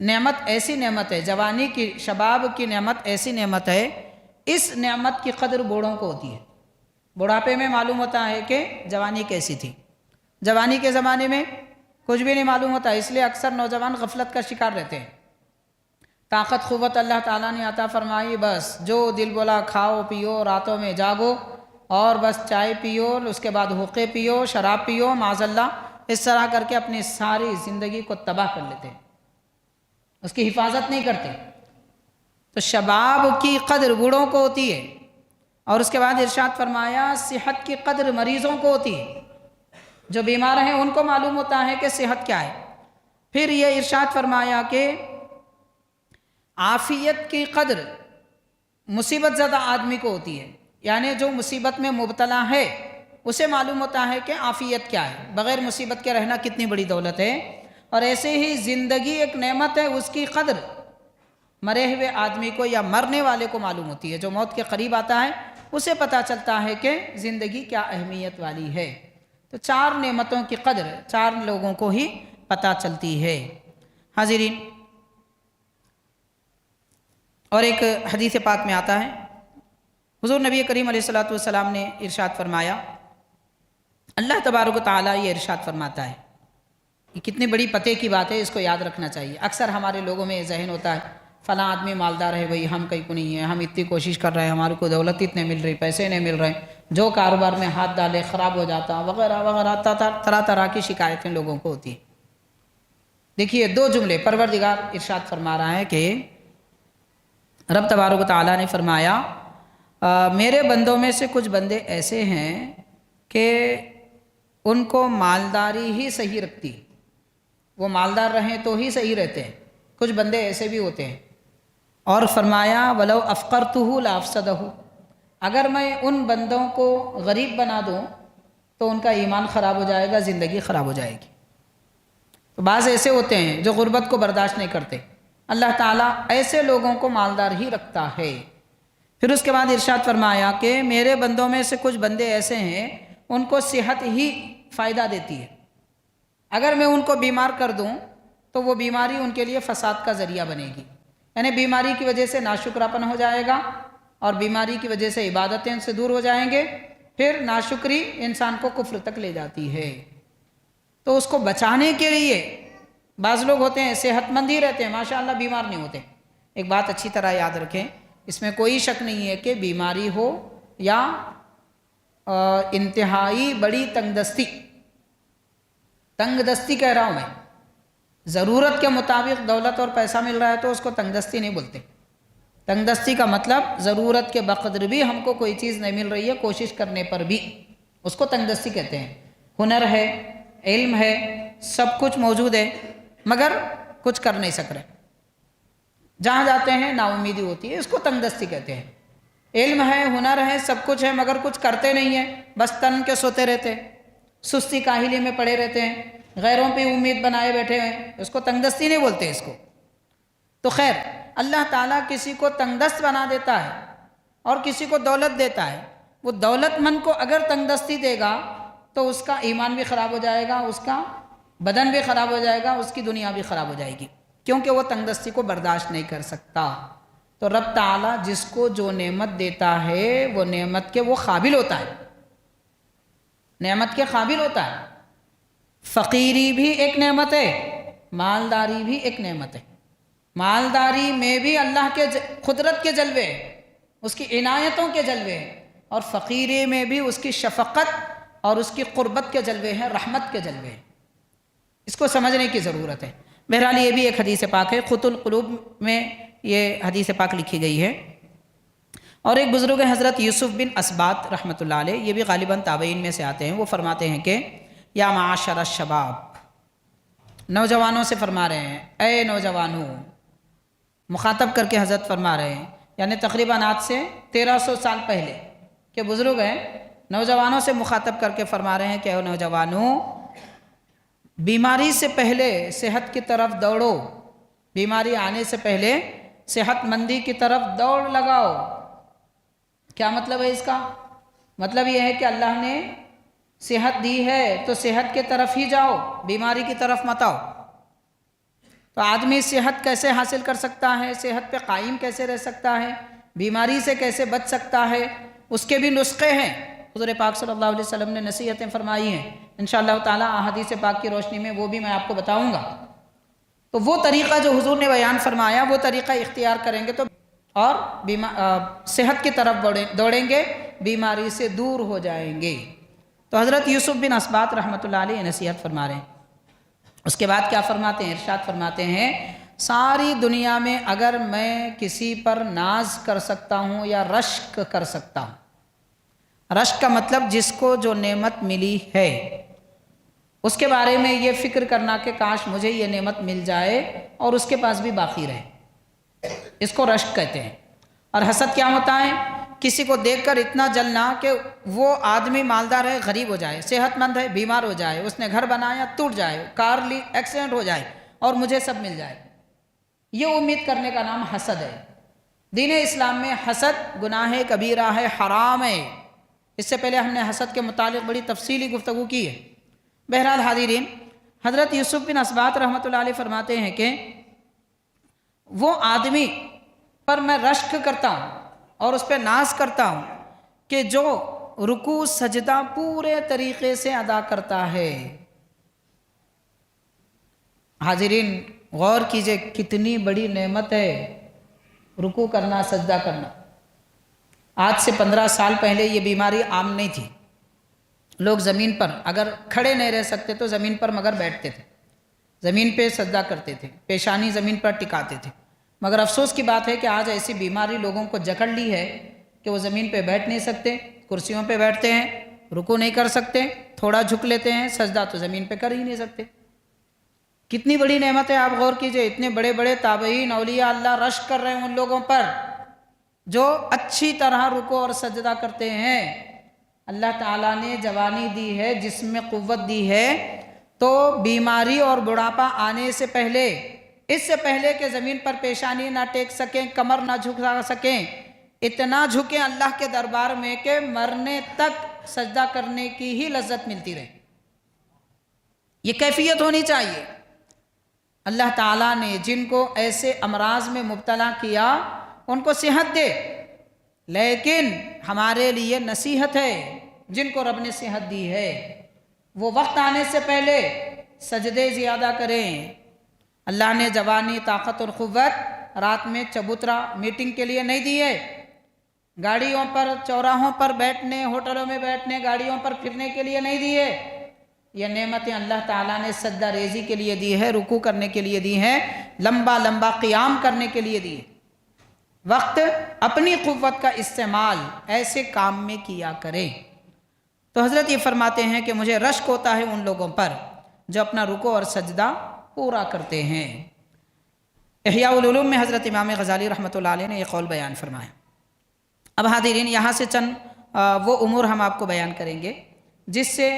نعمت ایسی نعمت ہے، جوانی کی شباب کی نعمت ایسی نعمت ہے، اس نعمت کی قدر بوڑھوں کو ہوتی ہے. بڑھاپے میں معلوم ہوتا ہے کہ جوانی کیسی تھی. جوانی کے زمانے میں کچھ بھی نہیں معلوم ہوتا، اس لیے اکثر نوجوان غفلت کا شکار رہتے ہیں. طاقت قوت اللہ تعالیٰ نے عطا فرمائی، بس جو دل بولا کھاؤ پیو، راتوں میں جاگو اور بس چائے پیو، اس کے بعد حقے پیو، شراب پیو، معاذ اللہ، اس طرح کر کے اپنی ساری زندگی کو تباہ کر لیتے ہیں، اس کی حفاظت نہیں کرتے. تو شباب کی قدر بوڑھوں کو ہوتی ہے. اور اس کے بعد ارشاد فرمایا صحت کی قدر مریضوں کو ہوتی ہے. جو بیمار ہیں ان کو معلوم ہوتا ہے کہ صحت کیا ہے. پھر یہ ارشاد فرمایا کہ عافیت کی قدر مصیبت زدہ آدمی کو ہوتی ہے. یعنی جو مصیبت میں مبتلا ہے اسے معلوم ہوتا ہے کہ عافیت کیا ہے، بغیر مصیبت کے رہنا کتنی بڑی دولت ہے. اور ایسے ہی زندگی ایک نعمت ہے، اس کی قدر مرے ہوئے آدمی کو یا مرنے والے کو معلوم ہوتی ہے. جو موت کے قریب آتا ہے اسے پتہ چلتا ہے کہ زندگی کیا اہمیت والی ہے. تو 4 نعمتوں کی قدر 4 لوگوں کو ہی پتہ چلتی ہے. حاضرین، اور ایک حدیث پاک میں آتا ہے، حضور نبی کریم علیہ الصلوۃ والسلام نے ارشاد فرمایا، اللہ تبارک و تعالیٰ یہ ارشاد فرماتا ہے، یہ کتنی بڑی پتے کی بات ہے، اس کو یاد رکھنا چاہیے. اکثر ہمارے لوگوں میں یہ ذہن ہوتا ہے فلاں آدمی مالدار ہے، بھئی ہم کہیں کو نہیں ہیں، ہم اتنی کوشش کر رہے ہیں، ہمارے کو دولت اتنے مل رہی، پیسے نہیں مل رہے، جو کاروبار میں ہاتھ ڈالے خراب ہو جاتا وغیرہ وغیرہ، طرح طرح کی شکایتیں لوگوں کو ہوتی ہیں. دیکھیے 2 جملے پروردگار ارشاد فرما رہا ہے کہ رب تبارک و تعالیٰ نے فرمایا میرے بندوں میں سے کچھ بندے ایسے ہیں کہ ان کو مالداری ہی صحیح رکھتی ہے، وہ مالدار رہیں تو ہی صحیح رہتے ہیں. کچھ بندے ایسے بھی ہوتے ہیں. اور فرمایا وَلَوْ أَفْقَرْتُهُ لَأَفْسَدَهُ، اگر میں ان بندوں کو غریب بنا دوں تو ان کا ایمان خراب ہو جائے گا، زندگی خراب ہو جائے گی. تو بعض ایسے ہوتے ہیں جو غربت کو برداشت نہیں کرتے. اللہ تعالیٰ ایسے لوگوں کو مالدار ہی رکھتا ہے. پھر اس کے بعد ارشاد فرمایا کہ میرے بندوں میں سے کچھ بندے ایسے ہیں ان کو صحت ہی فائدہ دیتی ہے. اگر میں ان کو بیمار کر دوں تو وہ بیماری ان کے لیے فساد کا ذریعہ بنے گی. یعنی بیماری کی وجہ سے ناشکراپن ہو جائے گا اور بیماری کی وجہ سے عبادتیں سے دور ہو جائیں گے. پھر ناشکری انسان کو کفر تک لے جاتی ہے. تو اس کو بچانے کے لیے بعض لوگ ہوتے ہیں صحت مند ہی رہتے ہیں، ماشاءاللہ بیمار نہیں ہوتے. ایک بات اچھی طرح یاد رکھیں، اس میں کوئی شک نہیں ہے کہ بیماری ہو یا انتہائی بڑی تنگ دستی کہہ رہا ہوں میں، ضرورت کے مطابق دولت اور پیسہ مل رہا ہے تو اس کو تنگ دستی نہیں بولتے. تنگ دستی کا مطلب ضرورت کے بقدر بھی ہم کو کوئی چیز نہیں مل رہی ہے، کوشش کرنے پر بھی، اس کو تنگ دستی کہتے ہیں. ہنر ہے، علم ہے، سب کچھ موجود ہے مگر کچھ کر نہیں سک رہے، جہاں جاتے ہیں نا امیدی ہوتی ہے، اس کو تنگ دستی کہتے ہیں. علم ہے، ہنر ہے، سب کچھ ہے مگر کچھ کرتے نہیں ہیں، بس تن کے سوتے رہتے، سستی کاہلی میں پڑے رہتے ہیں، غیروں پہ امید بنائے بیٹھے ہیں، اس کو تنگ دستی نہیں بولتے اس کو. تو خیر، اللہ تعالیٰ کسی کو تنگ دست بنا دیتا ہے اور کسی کو دولت دیتا ہے. وہ دولت مند کو اگر تنگ دستی دے گا تو اس کا ایمان بھی خراب ہو جائے گا، اس کا بدن بھی خراب ہو جائے گا، اس کی دنیا بھی خراب ہو جائے گی، کیونکہ وہ تنگ دستی کو برداشت نہیں کر سکتا. تو رب تعالیٰ جس کو جو نعمت دیتا ہے وہ نعمت کے وہ قابل ہوتا ہے، نعمت کے قابل ہوتا ہے. فقیری بھی ایک نعمت ہے، مالداری بھی ایک نعمت ہے. مالداری میں بھی اللہ کے قدرت کے جلوے ہیں. اس کی عنایتوں کے جلوے ہیں، اور فقیری میں بھی اس کی شفقت اور اس کی قربت کے جلوے ہیں، رحمت کے جلوے ہیں۔ اس کو سمجھنے کی ضرورت ہے۔ بہرحال یہ بھی ایک حدیث پاک ہے، خط القلوب میں یہ حدیث پاک لکھی گئی ہے۔ اور ایک بزرگ حضرت یوسف بن اسبات رحمۃ اللہ علیہ، یہ بھی غالباً تابعین میں سے آتے ہیں، وہ فرماتے ہیں کہ یا معاشر الشباب، نوجوانوں سے فرما رہے ہیں، اے نوجوانوں، مخاطب کر کے حضرت فرما رہے ہیں، یعنی تقریباً آج سے 1300 سال پہلے کے بزرگ ہیں، نوجوانوں سے مخاطب کر کے فرما رہے ہیں کہ اے نوجوانوں، بیماری سے پہلے صحت کی طرف دوڑو، بیماری آنے سے پہلے صحت مندی کی طرف دوڑ لگاؤ۔ کیا مطلب ہے اس کا؟ مطلب یہ ہے کہ اللہ نے صحت دی ہے تو صحت کی طرف ہی جاؤ، بیماری کی طرف مت آؤ۔ تو آدمی صحت کیسے حاصل کر سکتا ہے، صحت پہ قائم کیسے رہ سکتا ہے، بیماری سے کیسے بچ سکتا ہے، اس کے بھی نسخے ہیں۔ حضور پاک صلی اللہ علیہ وسلم نے نصیحتیں فرمائی ہیں، انشاءاللہ تعالی احادیث پاک کی روشنی میں وہ بھی میں آپ کو بتاؤں گا۔ تو وہ طریقہ جو حضور نے بیان فرمایا، وہ طریقہ اختیار کریں گے تو اور صحت کی طرف دوڑیں گے، بیماری سے دور ہو جائیں گے۔ تو حضرت یوسف بن اسبات رحمۃ اللہ علیہ نصیحت فرما رہے ہیں۔ اس کے بعد کیا فرماتے ہیں؟ ارشاد فرماتے ہیں، ساری دنیا میں اگر میں کسی پر ناز کر سکتا ہوں یا رشک کر سکتا ہوں، رشک کا مطلب جس کو جو نعمت ملی ہے اس کے بارے میں یہ فکر کرنا کہ کاش مجھے یہ نعمت مل جائے اور اس کے پاس بھی باقی رہے، اس کو رشک کہتے ہیں۔ اور حسد کیا ہوتا ہے؟ کسی کو دیکھ کر اتنا جلنا کہ وہ آدمی مالدار ہے غریب ہو جائے، صحت مند ہے بیمار ہو جائے، اس نے گھر بنایا ٹوٹ جائے، کار لی ایکسیڈنٹ ہو جائے اور مجھے سب مل جائے، یہ امید کرنے کا نام حسد ہے۔ دین اسلام میں حسد گناہ کبیرہ ہے، حرام ہے۔ اس سے پہلے ہم نے حسد کے متعلق بڑی تفصیلی گفتگو کی ہے۔ بہرحال حاضرین، حضرت یوسف بن اسبات رحمۃ اللہ علیہ فرماتے ہیں کہ وہ آدمی پر میں رشک کرتا ہوں اور اس پہ ناز کرتا ہوں کہ جو رکوع سجدہ پورے طریقے سے ادا کرتا ہے۔ حاضرین غور کیجئے، کتنی بڑی نعمت ہے رکوع کرنا، سجدہ کرنا۔ آج سے 15 سال پہلے یہ بیماری عام نہیں تھی، لوگ زمین پر اگر کھڑے نہیں رہ سکتے تو زمین پر مگر بیٹھتے تھے، زمین پہ سجدہ کرتے تھے، پیشانی زمین پر ٹکاتے تھے۔ مگر افسوس کی بات ہے کہ آج ایسی بیماری لوگوں کو جکڑ لی ہے کہ وہ زمین پہ بیٹھ نہیں سکتے، کرسیوں پہ بیٹھتے ہیں، رکوع نہیں کر سکتے، تھوڑا جھک لیتے ہیں، سجدہ تو زمین پہ کر ہی نہیں سکتے۔ کتنی بڑی نعمت ہے، آپ غور کیجئے، اتنے بڑے بڑے تابعین اولیاء اللہ رشک کر رہے ہیں ان لوگوں پر جو اچھی طرح رکوع اور سجدہ کرتے ہیں۔ اللہ تعالیٰ نے جوانی دی ہے، جسم میں قوت دی ہے، تو بیماری اور بڑھاپا آنے سے پہلے، اس سے پہلے کہ زمین پر پیشانی نہ ٹیک سکیں، کمر نہ جھکا سکیں، اتنا جھکیں اللہ کے دربار میں کہ مرنے تک سجدہ کرنے کی ہی لذت ملتی رہے۔ یہ کیفیت ہونی چاہیے۔ اللہ تعالیٰ نے جن کو ایسے امراض میں مبتلا کیا ان کو صحت دے، لیکن ہمارے لیے نصیحت ہے، جن کو رب نے صحت دی ہے وہ وقت آنے سے پہلے سجدے زیادہ کریں۔ اللہ نے جوانی، طاقت اور قوت رات میں چبوترا میٹنگ کے لیے نہیں دی ہے، گاڑیوں پر، چوراہوں پر بیٹھنے، ہوٹلوں میں بیٹھنے، گاڑیوں پر پھرنے کے لیے نہیں دی ہے۔ یہ نعمتیں اللہ تعالیٰ نے سجدہ ریزی کے لیے دی ہے، رکوع کرنے کے لیے دی ہیں، لمبا لمبا قیام کرنے کے لیے دی ہے۔ وقت اپنی قوت کا استعمال ایسے کام میں کیا کرے۔ تو حضرت یہ فرماتے ہیں کہ مجھے رشک ہوتا ہے ان لوگوں پر جو اپنا رکوع اور سجدہ پورا کرتے ہیں۔ احیاء العلوم میں حضرت امام غزالی رحمۃ اللہ علیہ نے یہ قول بیان فرمایا۔ اب حاضرین، یہاں سے چند وہ امور ہم آپ کو بیان کریں گے جس سے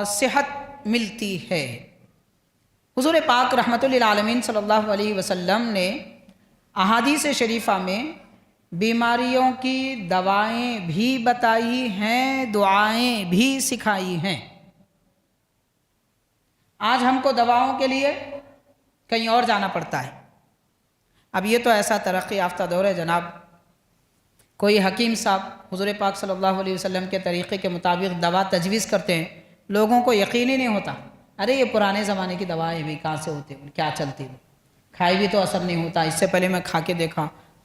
صحت ملتی ہے۔ حضور پاک رحمۃ للعالمین صلی اللہ علیہ وسلم نے احادیث شریفہ میں بیماریوں کی دوائیں بھی بتائی ہیں، دعائیں بھی سکھائی ہیں۔ آج ہم کو دواؤں کے لیے کہیں اور جانا پڑتا ہے۔ اب یہ تو ایسا ترقی یافتہ دور ہے جناب، کوئی حکیم صاحب حضور پاک صلی اللہ علیہ وسلم کے طریقے کے مطابق دوا تجویز کرتے ہیں، لوگوں کو یقین ہی نہیں ہوتا، ارے یہ پرانے زمانے کی دوائیں بھی کہاں سے ہوتی ہیں، کیا چلتی ہیں، کھائی بھی تو اثر نہیں ہوتا، اس سے پہلے میں کھا کے دیکھا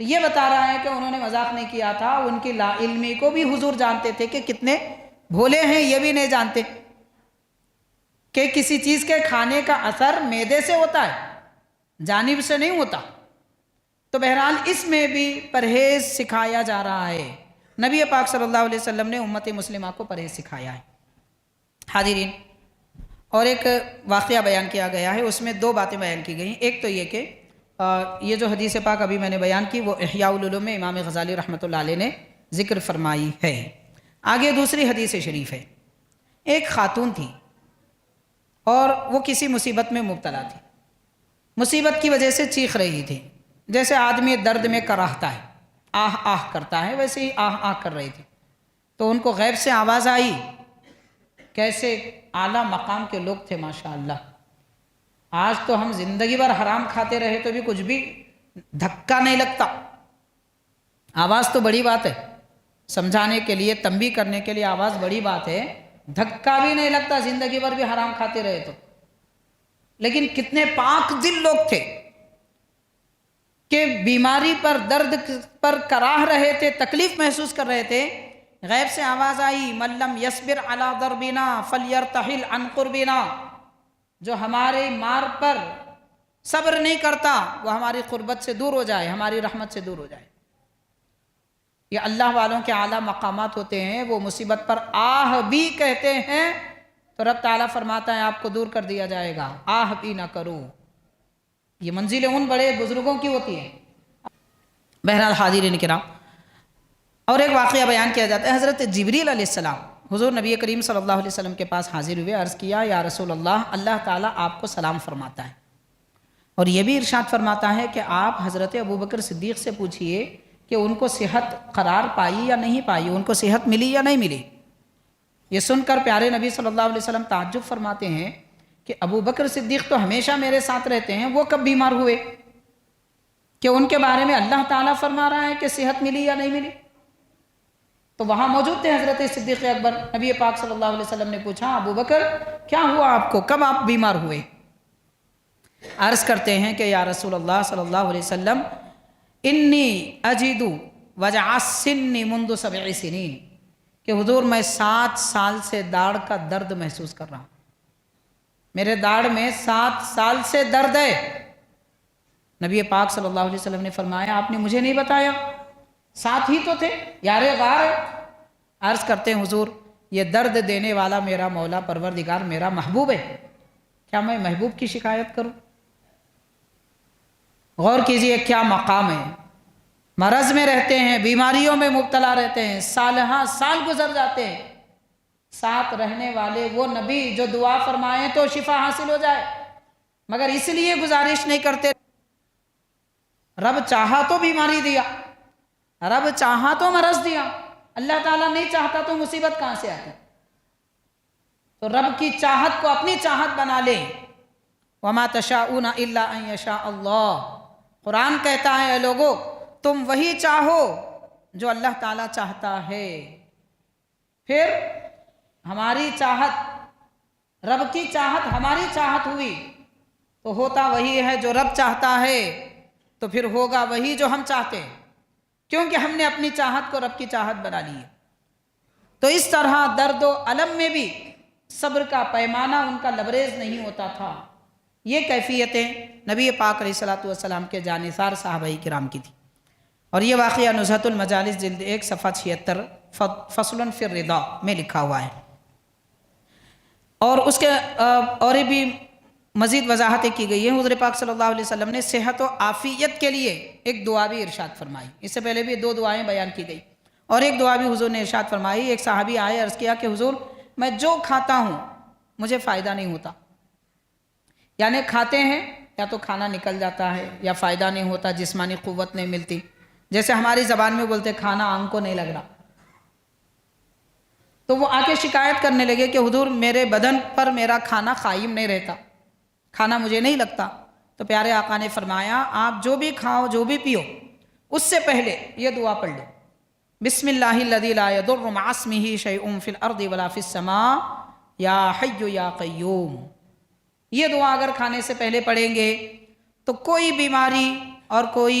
یہ بتا رہا ہے کہ انہوں نے مذاق نہیں کیا تھا، ان کی لا علمی کو بھی حضور جانتے تھے کہ کتنے بھولے ہیں، یہ بھی نہیں جانتے کہ کسی چیز کے کھانے کا اثر معدے سے ہوتا ہے، جانب سے نہیں ہوتا۔ تو بہرحال اس میں بھی پرہیز سکھایا جا رہا ہے، نبی پاک صلی اللہ علیہ وسلم نے امت مسلمہ کو پرہیز سکھایا ہے۔ حاضرین، اور ایک واقعہ بیان کیا گیا ہے، اس میں دو باتیں بیان کی گئیں۔ ایک تو یہ کہ یہ جو حدیث پاک ابھی میں نے بیان کی وہ احیاء العلوم میں امام غزالی رحمۃ اللہ علیہ نے ذکر فرمائی ہے۔ آگے دوسری حدیث شریف ہے، ایک خاتون تھی اور وہ کسی مصیبت میں مبتلا تھی، مصیبت کی وجہ سے چیخ رہی تھی، جیسے آدمی درد میں کراہتا ہے، آہ آہ کرتا ہے، ویسے ہی آہ آہ کر رہی تھی۔ تو ان کو غیب سے آواز آئی، کیسے اعلیٰ مقام کے لوگ تھے ماشاءاللہ، آج تو ہم زندگی بھر حرام کھاتے رہے تو بھی کچھ بھی دھکا نہیں لگتا، آواز تو بڑی بات ہے، سمجھانے کے لیے تنبیہ کرنے کے لیے آواز بڑی بات ہے، دھکا بھی نہیں لگتا زندگی بھر بھی حرام کھاتے رہے تو۔ لیکن کتنے پاک دل لوگ تھے کہ بیماری پر، درد پر کراہ رہے تھے، تکلیف محسوس کر رہے تھے، غیب سے آواز آئی، من لم یصبر علی ضربنا فلیرتحل عن قربنا، جو ہمارے مار پر صبر نہیں کرتا وہ ہماری قربت سے دور ہو جائے، ہماری رحمت سے دور ہو جائے۔ یہ اللہ والوں کے اعلیٰ مقامات ہوتے ہیں، وہ مصیبت پر آہ بھی کہتے ہیں تو رب تعالیٰ فرماتا ہے آپ کو دور کر دیا جائے گا، آہ بھی نہ کرو۔ یہ منزلیں ان بڑے بزرگوں کی ہوتی ہیں۔ بہرحال حاضرین کرام، اور ایک واقعہ بیان کیا جاتا ہے، حضرت جبریل علیہ السلام حضور نبی کریم صلی اللہ علیہ وسلم کے پاس حاضر ہوئے، عرض کیا یا رسول اللہ، اللہ تعالیٰ آپ کو سلام فرماتا ہے، اور یہ بھی ارشاد فرماتا ہے کہ آپ حضرت ابوبکر صدیق سے پوچھئے کہ ان کو صحت قرار پائی یا نہیں پائی، ان کو صحت ملی یا نہیں ملی۔ یہ سن کر پیارے نبی صلی اللہ علیہ وسلم تعجب فرماتے ہیں کہ ابوبکر صدیق تو ہمیشہ میرے ساتھ رہتے ہیں، وہ کب بیمار ہوئے کہ ان کے بارے میں اللہ تعالیٰ فرما رہا ہے کہ صحت ملی یا نہیں ملی؟ تو وہاں موجود تھے حضرت صدیق اکبر، نبی پاک صلی اللہ علیہ وسلم نے پوچھا ابوبکر کیا ہوا آپ کو، کب آپ بیمار ہوئے؟ عرض کرتے ہیں کہ یا رسول اللہ صلی اللہ علیہ وسلم، انی اجد وجع السن منذ 7 سنین، کہ حضور میں 7 سال سے داڑھ کا درد محسوس کر رہا ہوں، میرے داڑھ میں 7 سال سے درد ہے۔ نبی پاک صلی اللہ علیہ وسلم نے فرمایا آپ نے مجھے نہیں بتایا، ساتھ ہی تو تھے، یار غار ہے۔ عرض کرتے ہیں حضور یہ درد دینے والا میرا مولا پروردگار میرا محبوب ہے، کیا میں محبوب کی شکایت کروں؟ غور کیجئے کیا مقام ہے، مرض میں رہتے ہیں، بیماریوں میں مبتلا رہتے ہیں، سالہا سال گزر جاتے ہیں، ساتھ رہنے والے وہ نبی جو دعا فرمائیں تو شفا حاصل ہو جائے، مگر اس لیے گزارش نہیں کرتے۔ رب چاہا تو بیماری دیا، رب چاہا تو مرض دیا، اللہ تعالیٰ نہیں چاہتا تو مصیبت کہاں سے آتی؟ تو رب کی چاہت کو اپنی چاہت بنا لے، وَمَا تَشَاءُونَ إِلَّا أَن يَشَاءَ اللَّهُ۔ قرآن کہتا ہے اے لوگو تم وہی چاہو جو اللہ تعالیٰ چاہتا ہے، پھر ہماری چاہت، رب کی چاہت ہماری چاہت ہوئی تو ہوتا وہی ہے جو رب چاہتا ہے، تو پھر ہوگا وہی جو ہم چاہتے ہیں، کیونکہ ہم نے اپنی چاہت کو رب کی چاہت بنا لی ہے۔ تو اس طرح درد و الم میں بھی صبر کا پیمانہ ان کا لبریز نہیں ہوتا تھا۔ یہ کیفیتیں نبی پاک علیہ الصلوۃ والسلام کے جانثار صحابہ کرام کی تھی، اور یہ واقعہ نزہۃ المجالس جلد 1 صفحہ 76 فصل فی الرضا میں لکھا ہوا ہے۔ اور اس کے اور بھی مزید وضاحتیں کی گئی ہیں۔ حضور پاک صلی اللہ علیہ وسلم نے صحت و عافیت کے لیے ایک دعا بھی ارشاد فرمائی، اس سے پہلے بھی 2 دعائیں بیان کی گئی، اور ایک دعا بھی حضور نے ارشاد فرمائی۔ ایک صحابی آئے، عرض کیا کہ حضور میں جو کھاتا ہوں مجھے فائدہ نہیں ہوتا، یعنی کھاتے ہیں یا تو کھانا نکل جاتا ہے یا فائدہ نہیں ہوتا، جسمانی قوت نہیں ملتی، جیسے ہماری زبان میں بولتے کھانا آنکھ کو نہیں لگ رہا۔ تو وہ آ کے شکایت کرنے لگے کہ حضور میرے بدن پر میرا کھانا قائم نہیں رہتا، کھانا مجھے نہیں لگتا۔ تو پیارے آقا نے فرمایا آپ جو بھی کھاؤ جو بھی پیو اس سے پہلے یہ دعا پڑھ لو، بسم اللہ الذی لا یضر مع اسمہ شیء فی الارض ولا فی السماء یا حی یا قیوم۔ یہ دعا اگر کھانے سے پہلے پڑھیں گے تو کوئی بیماری اور کوئی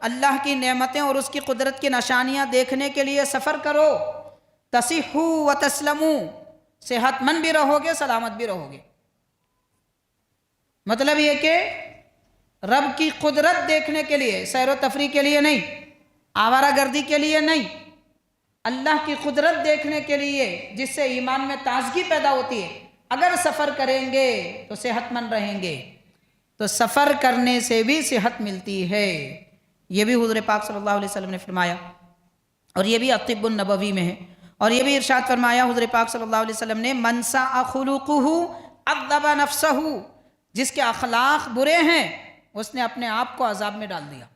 اللہ کی نعمتیں اور اس کی قدرت کی نشانیاں دیکھنے کے لیے سفر کرو، تصحو و تسلمو، صحت مند بھی رہو گے، سلامت بھی رہو گے۔ مطلب یہ کہ رب کی قدرت دیکھنے کے لیے، سیر و تفریح کے لیے نہیں، آوارہ گردی کے لیے نہیں، اللہ کی قدرت دیکھنے کے لیے جس سے ایمان میں تازگی پیدا ہوتی ہے، اگر سفر کریں گے تو صحت مند رہیں گے۔ تو سفر کرنے سے بھی صحت ملتی ہے، یہ بھی حضور پاک صلی اللہ علیہ وسلم نے فرمایا، اور یہ بھی الطب النبوی میں ہے۔ اور یہ بھی ارشاد فرمایا حضور پاک صلی اللہ علیہ وسلم نے، من ساء خلقہ عذب نفسہ، جس کے اخلاق برے ہیں اس نے اپنے آپ کو عذاب میں ڈال دیا۔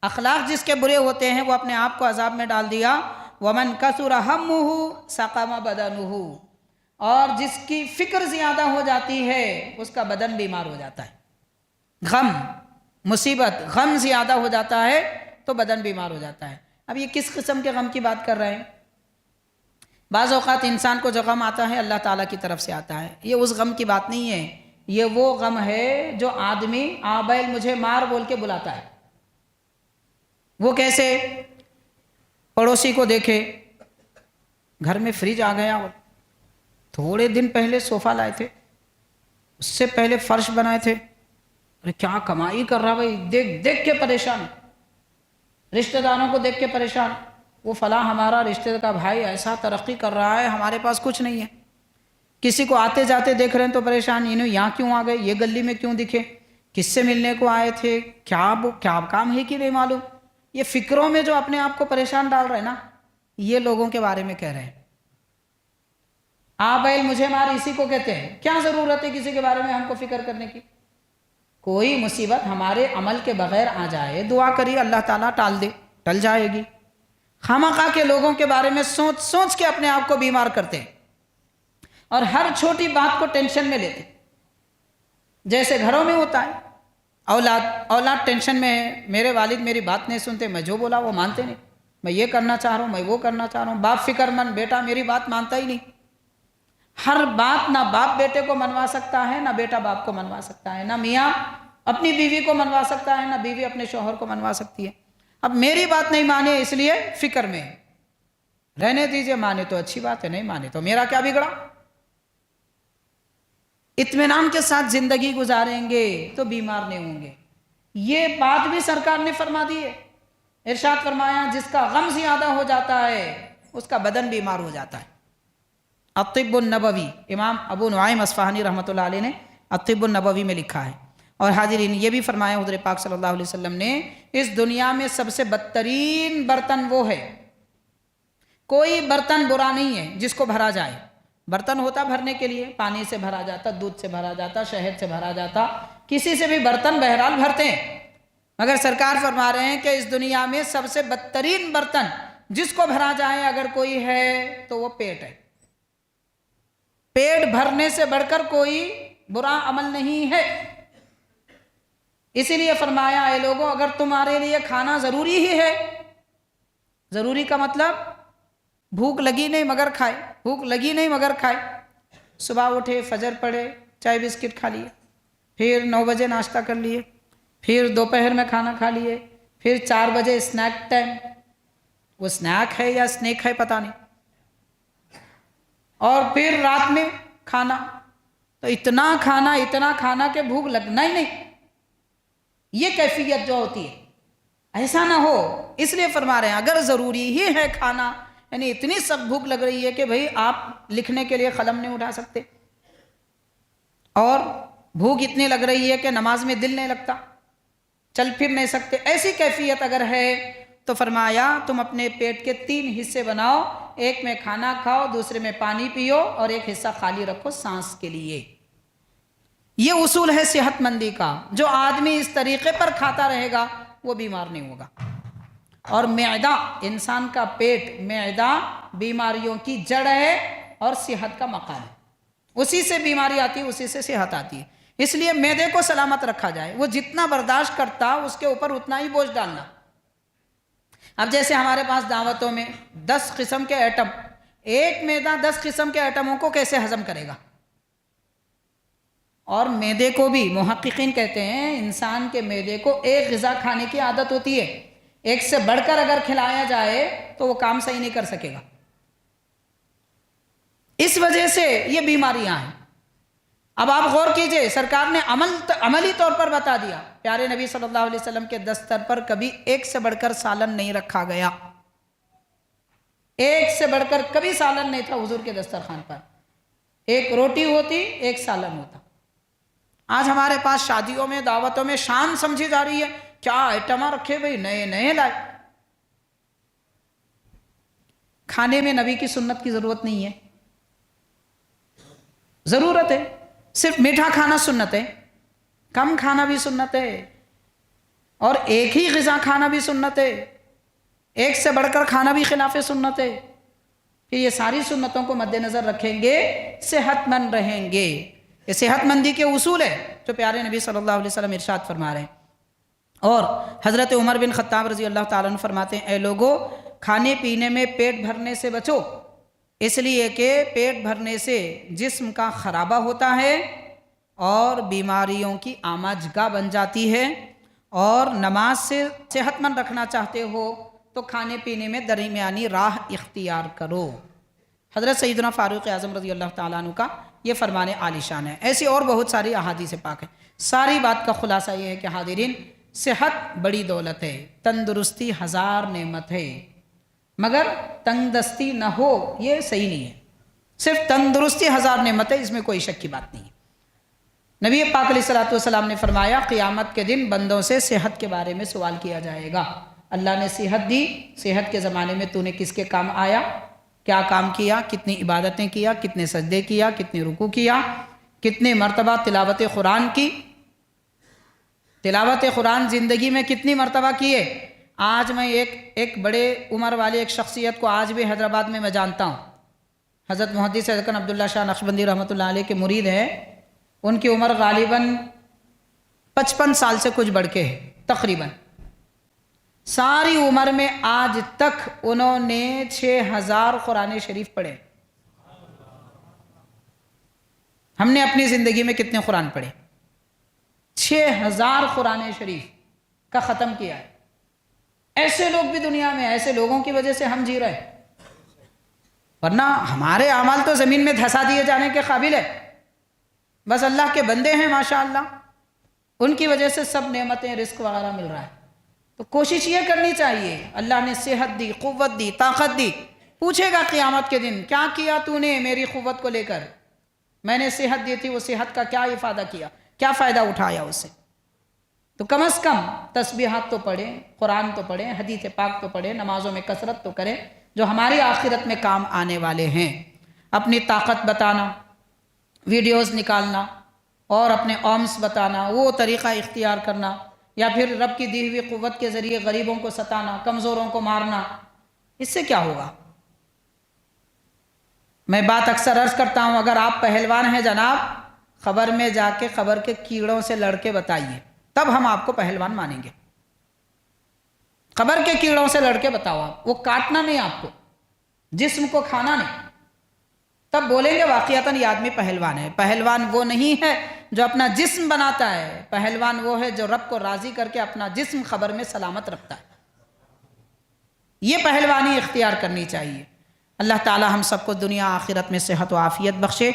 اخلاق جس کے برے ہوتے ہیں وہ اپنے آپ کو عذاب میں ڈال دیا۔ ومن کثر ہمہ سقم بدنہ، اور جس کی فکر زیادہ ہو جاتی ہے اس کا بدن بیمار ہو جاتا ہے۔ غم، مصیبت، غم زیادہ ہو جاتا ہے تو بدن بیمار ہو جاتا ہے۔ اب یہ کس قسم کے غم کی بات کر رہے ہیں؟ بعض اوقات انسان کو جو غم آتا ہے اللہ تعالیٰ کی طرف سے آتا ہے، یہ اس غم کی بات نہیں ہے، یہ وہ غم ہے جو آدمی آبیل مجھے مار بول کے بلاتا ہے۔ وہ کیسے؟ پڑوسی کو دیکھے گھر میں فریج آ گیا، تھوڑے دن پہلے صوفہ لائے تھے، اس سے پہلے فرش بنائے تھے، ارے کیا کمائی کر رہا بھائی، دیکھ دیکھ کے پریشان، رشتہ داروں کو دیکھ کے پریشان، وہ فلاں ہمارا رشتہ کا بھائی ایسا ترقی کر رہا ہے، ہمارے پاس کچھ نہیں ہے۔ کسی کو آتے جاتے دیکھ رہے ہیں تو پریشان، انہوں یہاں کیوں آ گئے، یہ گلی میں کیوں دکھے، کس سے ملنے کو آئے تھے، کیا کام ہے کہ نہیں معلوم۔ یہ فکروں میں جو اپنے آپ کو پریشان ڈال رہے ہیں نا، یہ لوگوں کے بارے میں کہہ رہے ہیں۔ آبیل مجھے مار اسی کو کہتے ہیں۔ کیا ضرورت ہے کسی کے بارے میں ہم کو فکر کرنے کی؟ کوئی مصیبت ہمارے عمل کے بغیر آ جائے، دعا کریے اللہ تعالیٰ ٹال دے، ٹل جائے گی۔ خامخواہ کے لوگوں کے بارے میں سوچ سوچ کے اپنے آپ کو بیمار کرتے ہیں اور ہر چھوٹی بات کو ٹینشن میں لیتے، جیسے گھروں میں ہوتا ہے۔ اولاد ٹینشن میں ہے، میرے والد میری بات نہیں سنتے، میں جو بولا وہ مانتے نہیں، میں یہ کرنا چاہ رہا ہوں، میں وہ کرنا چاہ رہا ہوں۔ باپ فکر مند، بیٹا میری بات مانتا ہی نہیں۔ ہر بات نہ باپ بیٹے کو منوا سکتا ہے، نہ بیٹا باپ کو منوا سکتا ہے، نہ میاں اپنی بیوی کو منوا سکتا ہے، نہ بیوی اپنے شوہر کو منوا سکتی ہے۔ اب میری بات نہیں مانے اس لیے فکر میں ہے، رہنے دیجئے، مانے تو اچھی بات ہے، نہیں مانے تو میرا کیا بگڑا۔ اطمینان کے ساتھ زندگی گزاریں گے تو بیمار نہیں ہوں گے۔ یہ بات بھی سرکار نے فرما دی ہے، ارشاد فرمایا جس کا غم زیادہ ہو جاتا ہے اس کا بدن بیمار ہو جاتا ہے۔ الطب النبوی، امام ابو نعیم اصفہانی رحمۃ اللہ علیہ نے الطب النبوی میں لکھا ہے۔ اور حاضرین یہ بھی فرمایا حضور پاک صلی اللہ علیہ وسلم نے، اس دنیا میں سب سے بدترین برتن وہ ہے، کوئی برتن برا نہیں ہے جس کو بھرا جائے۔ برتن ہوتا بھرنے کے لیے، پانی سے بھرا جاتا، دودھ سے بھرا جاتا، شہد سے بھرا جاتا، کسی سے بھی برتن بہرحال بھرتے ہیں، مگر سرکار فرما رہے ہیں کہ اس دنیا میں سب سے بدترین برتن جس کو بھرا جائے اگر کوئی ہے تو وہ پیٹ ہے۔ پیٹ بھرنے سے بڑھ کر کوئی برا عمل نہیں ہے۔ اسی لیے فرمایا اے لوگوں، اگر تمہارے لیے کھانا ضروری ہی ہے، ضروری کا مطلب بھوک لگی نہیں مگر کھائے، بھوک لگی نہیں مگر کھائے، صبح اٹھے، فجر پڑھے، چائے بسکٹ کھا لیے، پھر 9 بجے ناشتہ کر لیے، پھر دوپہر میں کھانا کھا لیے، پھر 4 بجے اسنیک ٹائم، وہ اسنیک ہے یا اسنیک ہے پتہ نہیں، اور پھر رات میں کھانا، تو اتنا کھانا کہ بھوک لگنا ہی نہیں۔ یہ کیفیت جو ہوتی ہے ایسا نہ ہو، اس لیے فرما رہے ہیں اگر ضروری ہی ہے کھانا، یعنی اتنی سخت بھوک لگ رہی ہے کہ بھئی آپ لکھنے کے لیے قلم نہیں اٹھا سکتے، اور بھوک اتنی لگ رہی ہے کہ نماز میں دل نہیں لگتا، چل پھر نہیں سکتے، ایسی کیفیت اگر ہے تو فرمایا تم اپنے پیٹ کے 3 حصے بناؤ، ایک میں کھانا کھاؤ، دوسرے میں پانی پیو، اور ایک حصہ خالی رکھو سانس کے لیے۔ یہ اصول ہے صحت مندی کا، جو آدمی اس طریقے پر کھاتا رہے گا وہ بیمار نہیں ہوگا۔ اور معدہ، انسان کا پیٹ، معدہ بیماریوں کی جڑ ہے اور صحت کا مقام ہے، اسی سے بیماری آتی ہے، اسی سے صحت آتی ہے۔ اس لیے معدے کو سلامت رکھا جائے، وہ جتنا برداشت کرتا اس کے اوپر اتنا ہی بوجھ ڈالنا۔ اب جیسے ہمارے پاس دعوتوں میں 10 قسم کے آئٹم، ایک معدہ 10 قسم کے آئٹموں کو کیسے ہضم کرے گا؟ اور معدے کو بھی محققین کہتے ہیں انسان کے معدے کو ایک غذا کھانے کی عادت ہوتی ہے، ایک سے بڑھ کر اگر کھلایا جائے تو وہ کام صحیح نہیں کر سکے گا، اس وجہ سے یہ بیماریاں ہیں۔ اب آپ غور کیجئے، سرکار نے عملی طور پر بتا دیا، پیارے نبی صلی اللہ علیہ وسلم کے دستر پر کبھی ایک سے بڑھ کر سالن نہیں رکھا گیا، ایک سے بڑھ کر کبھی سالن نہیں تھا حضور کے دسترخوان پر، ایک روٹی ہوتی ایک سالن ہوتا۔ آج ہمارے پاس شادیوں میں دعوتوں میں شان سمجھی جا رہی ہے، کیا آئٹمہ رکھے بھئی، نئے نئے لائے۔ کھانے میں نبی کی سنت کی ضرورت نہیں ہے، ضرورت ہے صرف میٹھا کھانا سنت ہے، کم کھانا بھی سنت ہے، اور ایک ہی غذا کھانا بھی سنت ہے، ایک سے بڑھ کر کھانا بھی خلاف سنت ہے۔ کہ یہ ساری سنتوں کو مد نظر رکھیں گے صحت مند رہیں گے۔ یہ صحت مندی کے اصول ہے جو پیارے نبی صلی اللہ علیہ وسلم ارشاد فرما رہے ہیں۔ اور حضرت عمر بن خطاب رضی اللہ تعالیٰ عنہ فرماتے ہیں، اے لوگو کھانے پینے میں پیٹ بھرنے سے بچو، اس لیے کہ پیٹ بھرنے سے جسم کا خرابہ ہوتا ہے اور بیماریوں کی آماجگاہ بن جاتی ہے، اور نماز سے صحت مند رکھنا چاہتے ہو تو کھانے پینے میں درمیانی راہ اختیار کرو۔ حضرت سیدنا فاروق اعظم رضی اللہ تعالیٰ عنہ کا یہ فرمان عالی شان ہے۔ ایسی اور بہت ساری احادیث پاک ہیں۔ ساری بات کا خلاصہ یہ ہے کہ حاضرین، صحت بڑی دولت ہے، تندرستی ہزار نعمت ہے، مگر تنگ دستی نہ ہو یہ صحیح نہیں ہے۔ صرف تندرستی ہزار نعمت ہے، اس میں کوئی شک کی بات نہیں ہے۔ نبی پاک علیہ السلام نے فرمایا قیامت کے دن بندوں سے صحت کے بارے میں سوال کیا جائے گا۔ اللہ نے صحت دی، صحت کے زمانے میں تو نے کس کے کام آیا، کیا کام کیا، کتنی عبادتیں کیا، کتنے سجدے کیا، کتنے رکوع کیا، کتنے مرتبہ تلاوت قرآن کی، تلاوت قرآن زندگی میں کتنی مرتبہ کیے۔ آج میں ایک بڑے عمر والے ایک شخصیت کو آج بھی حیدرآباد میں جانتا ہوں، حضرت محدث سیدنا عبداللہ شاہ نقشبندی رحمۃ اللہ علیہ کے مرید ہیں۔ ان کی عمر غالباً 55 سال سے کچھ بڑھ کے ہے تقریباً۔ ساری عمر میں آج تک انہوں نے 6000 قرآن شریف پڑھے۔ ہم نے اپنی زندگی میں کتنے قرآن پڑھے؟ 6000 قرآن شریف کا ختم کیا ہے۔ ایسے لوگ بھی دنیا میں، ایسے لوگوں کی وجہ سے ہم جی رہے ہیں، ورنہ ہمارے اعمال تو زمین میں دھسا دیے جانے کے قابل ہے۔ بس اللہ کے بندے ہیں ماشاءاللہ، ان کی وجہ سے سب نعمتیں، رزق وغیرہ مل رہا ہے۔ تو کوشش یہ کرنی چاہیے، اللہ نے صحت دی، قوت دی، طاقت دی، پوچھے گا قیامت کے دن کیا کیا تو نے میری قوت کو لے کر، میں نے صحت دی تھی، وہ صحت کا کیا افادہ کیا، کیا فائدہ اٹھایا اس سے۔ تو کم از کم تسبیحات تو پڑھیں، قرآن تو پڑھیں، حدیث پاک تو پڑھیں، نمازوں میں کثرت تو کریں جو ہماری آخرت میں کام آنے والے ہیں۔ اپنی طاقت بتانا، ویڈیوز نکالنا اور اپنے آرمز بتانا، وہ طریقہ اختیار کرنا، یا پھر رب کی دی ہوئی قوت کے ذریعے غریبوں کو ستانا، کمزوروں کو مارنا، اس سے کیا ہوگا؟ میں بات اکثر عرض کرتا ہوں، اگر آپ پہلوان ہیں جناب، خبر میں جا کے خبر کے کیڑوں سے لڑ کے بتائیے، تب ہم آپ کو پہلوان مانیں گے۔ خبر کے کیڑوں سے لڑ کے بتاؤ، آپ وہ کاٹنا نہیں، آپ کو جسم کو کھانا نہیں، تب بولیں گے واقعتاً یہ آدمی پہلوان ہے۔ پہلوان وہ نہیں ہے جو اپنا جسم بناتا ہے، پہلوان وہ ہے جو رب کو راضی کر کے اپنا جسم خبر میں سلامت رکھتا ہے۔ یہ پہلوانی اختیار کرنی چاہیے۔ اللہ تعالی ہم سب کو دنیا آخرت میں صحت و عافیت بخشے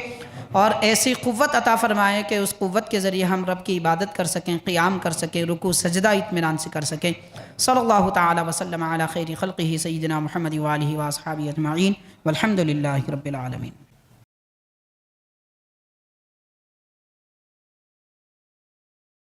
اور ایسی قوت عطا فرمائے کہ اس قوت کے ذریعے ہم رب کی عبادت کر سکیں، قیام کر سکیں، رکوع سجدہ اطمینان سے کر سکیں۔ صلی اللہ تعالی وسلم علی خیر خلقہ سیدنا محمد وآلہ واصحابہ اجمعین والحمد للہ رب العالمین۔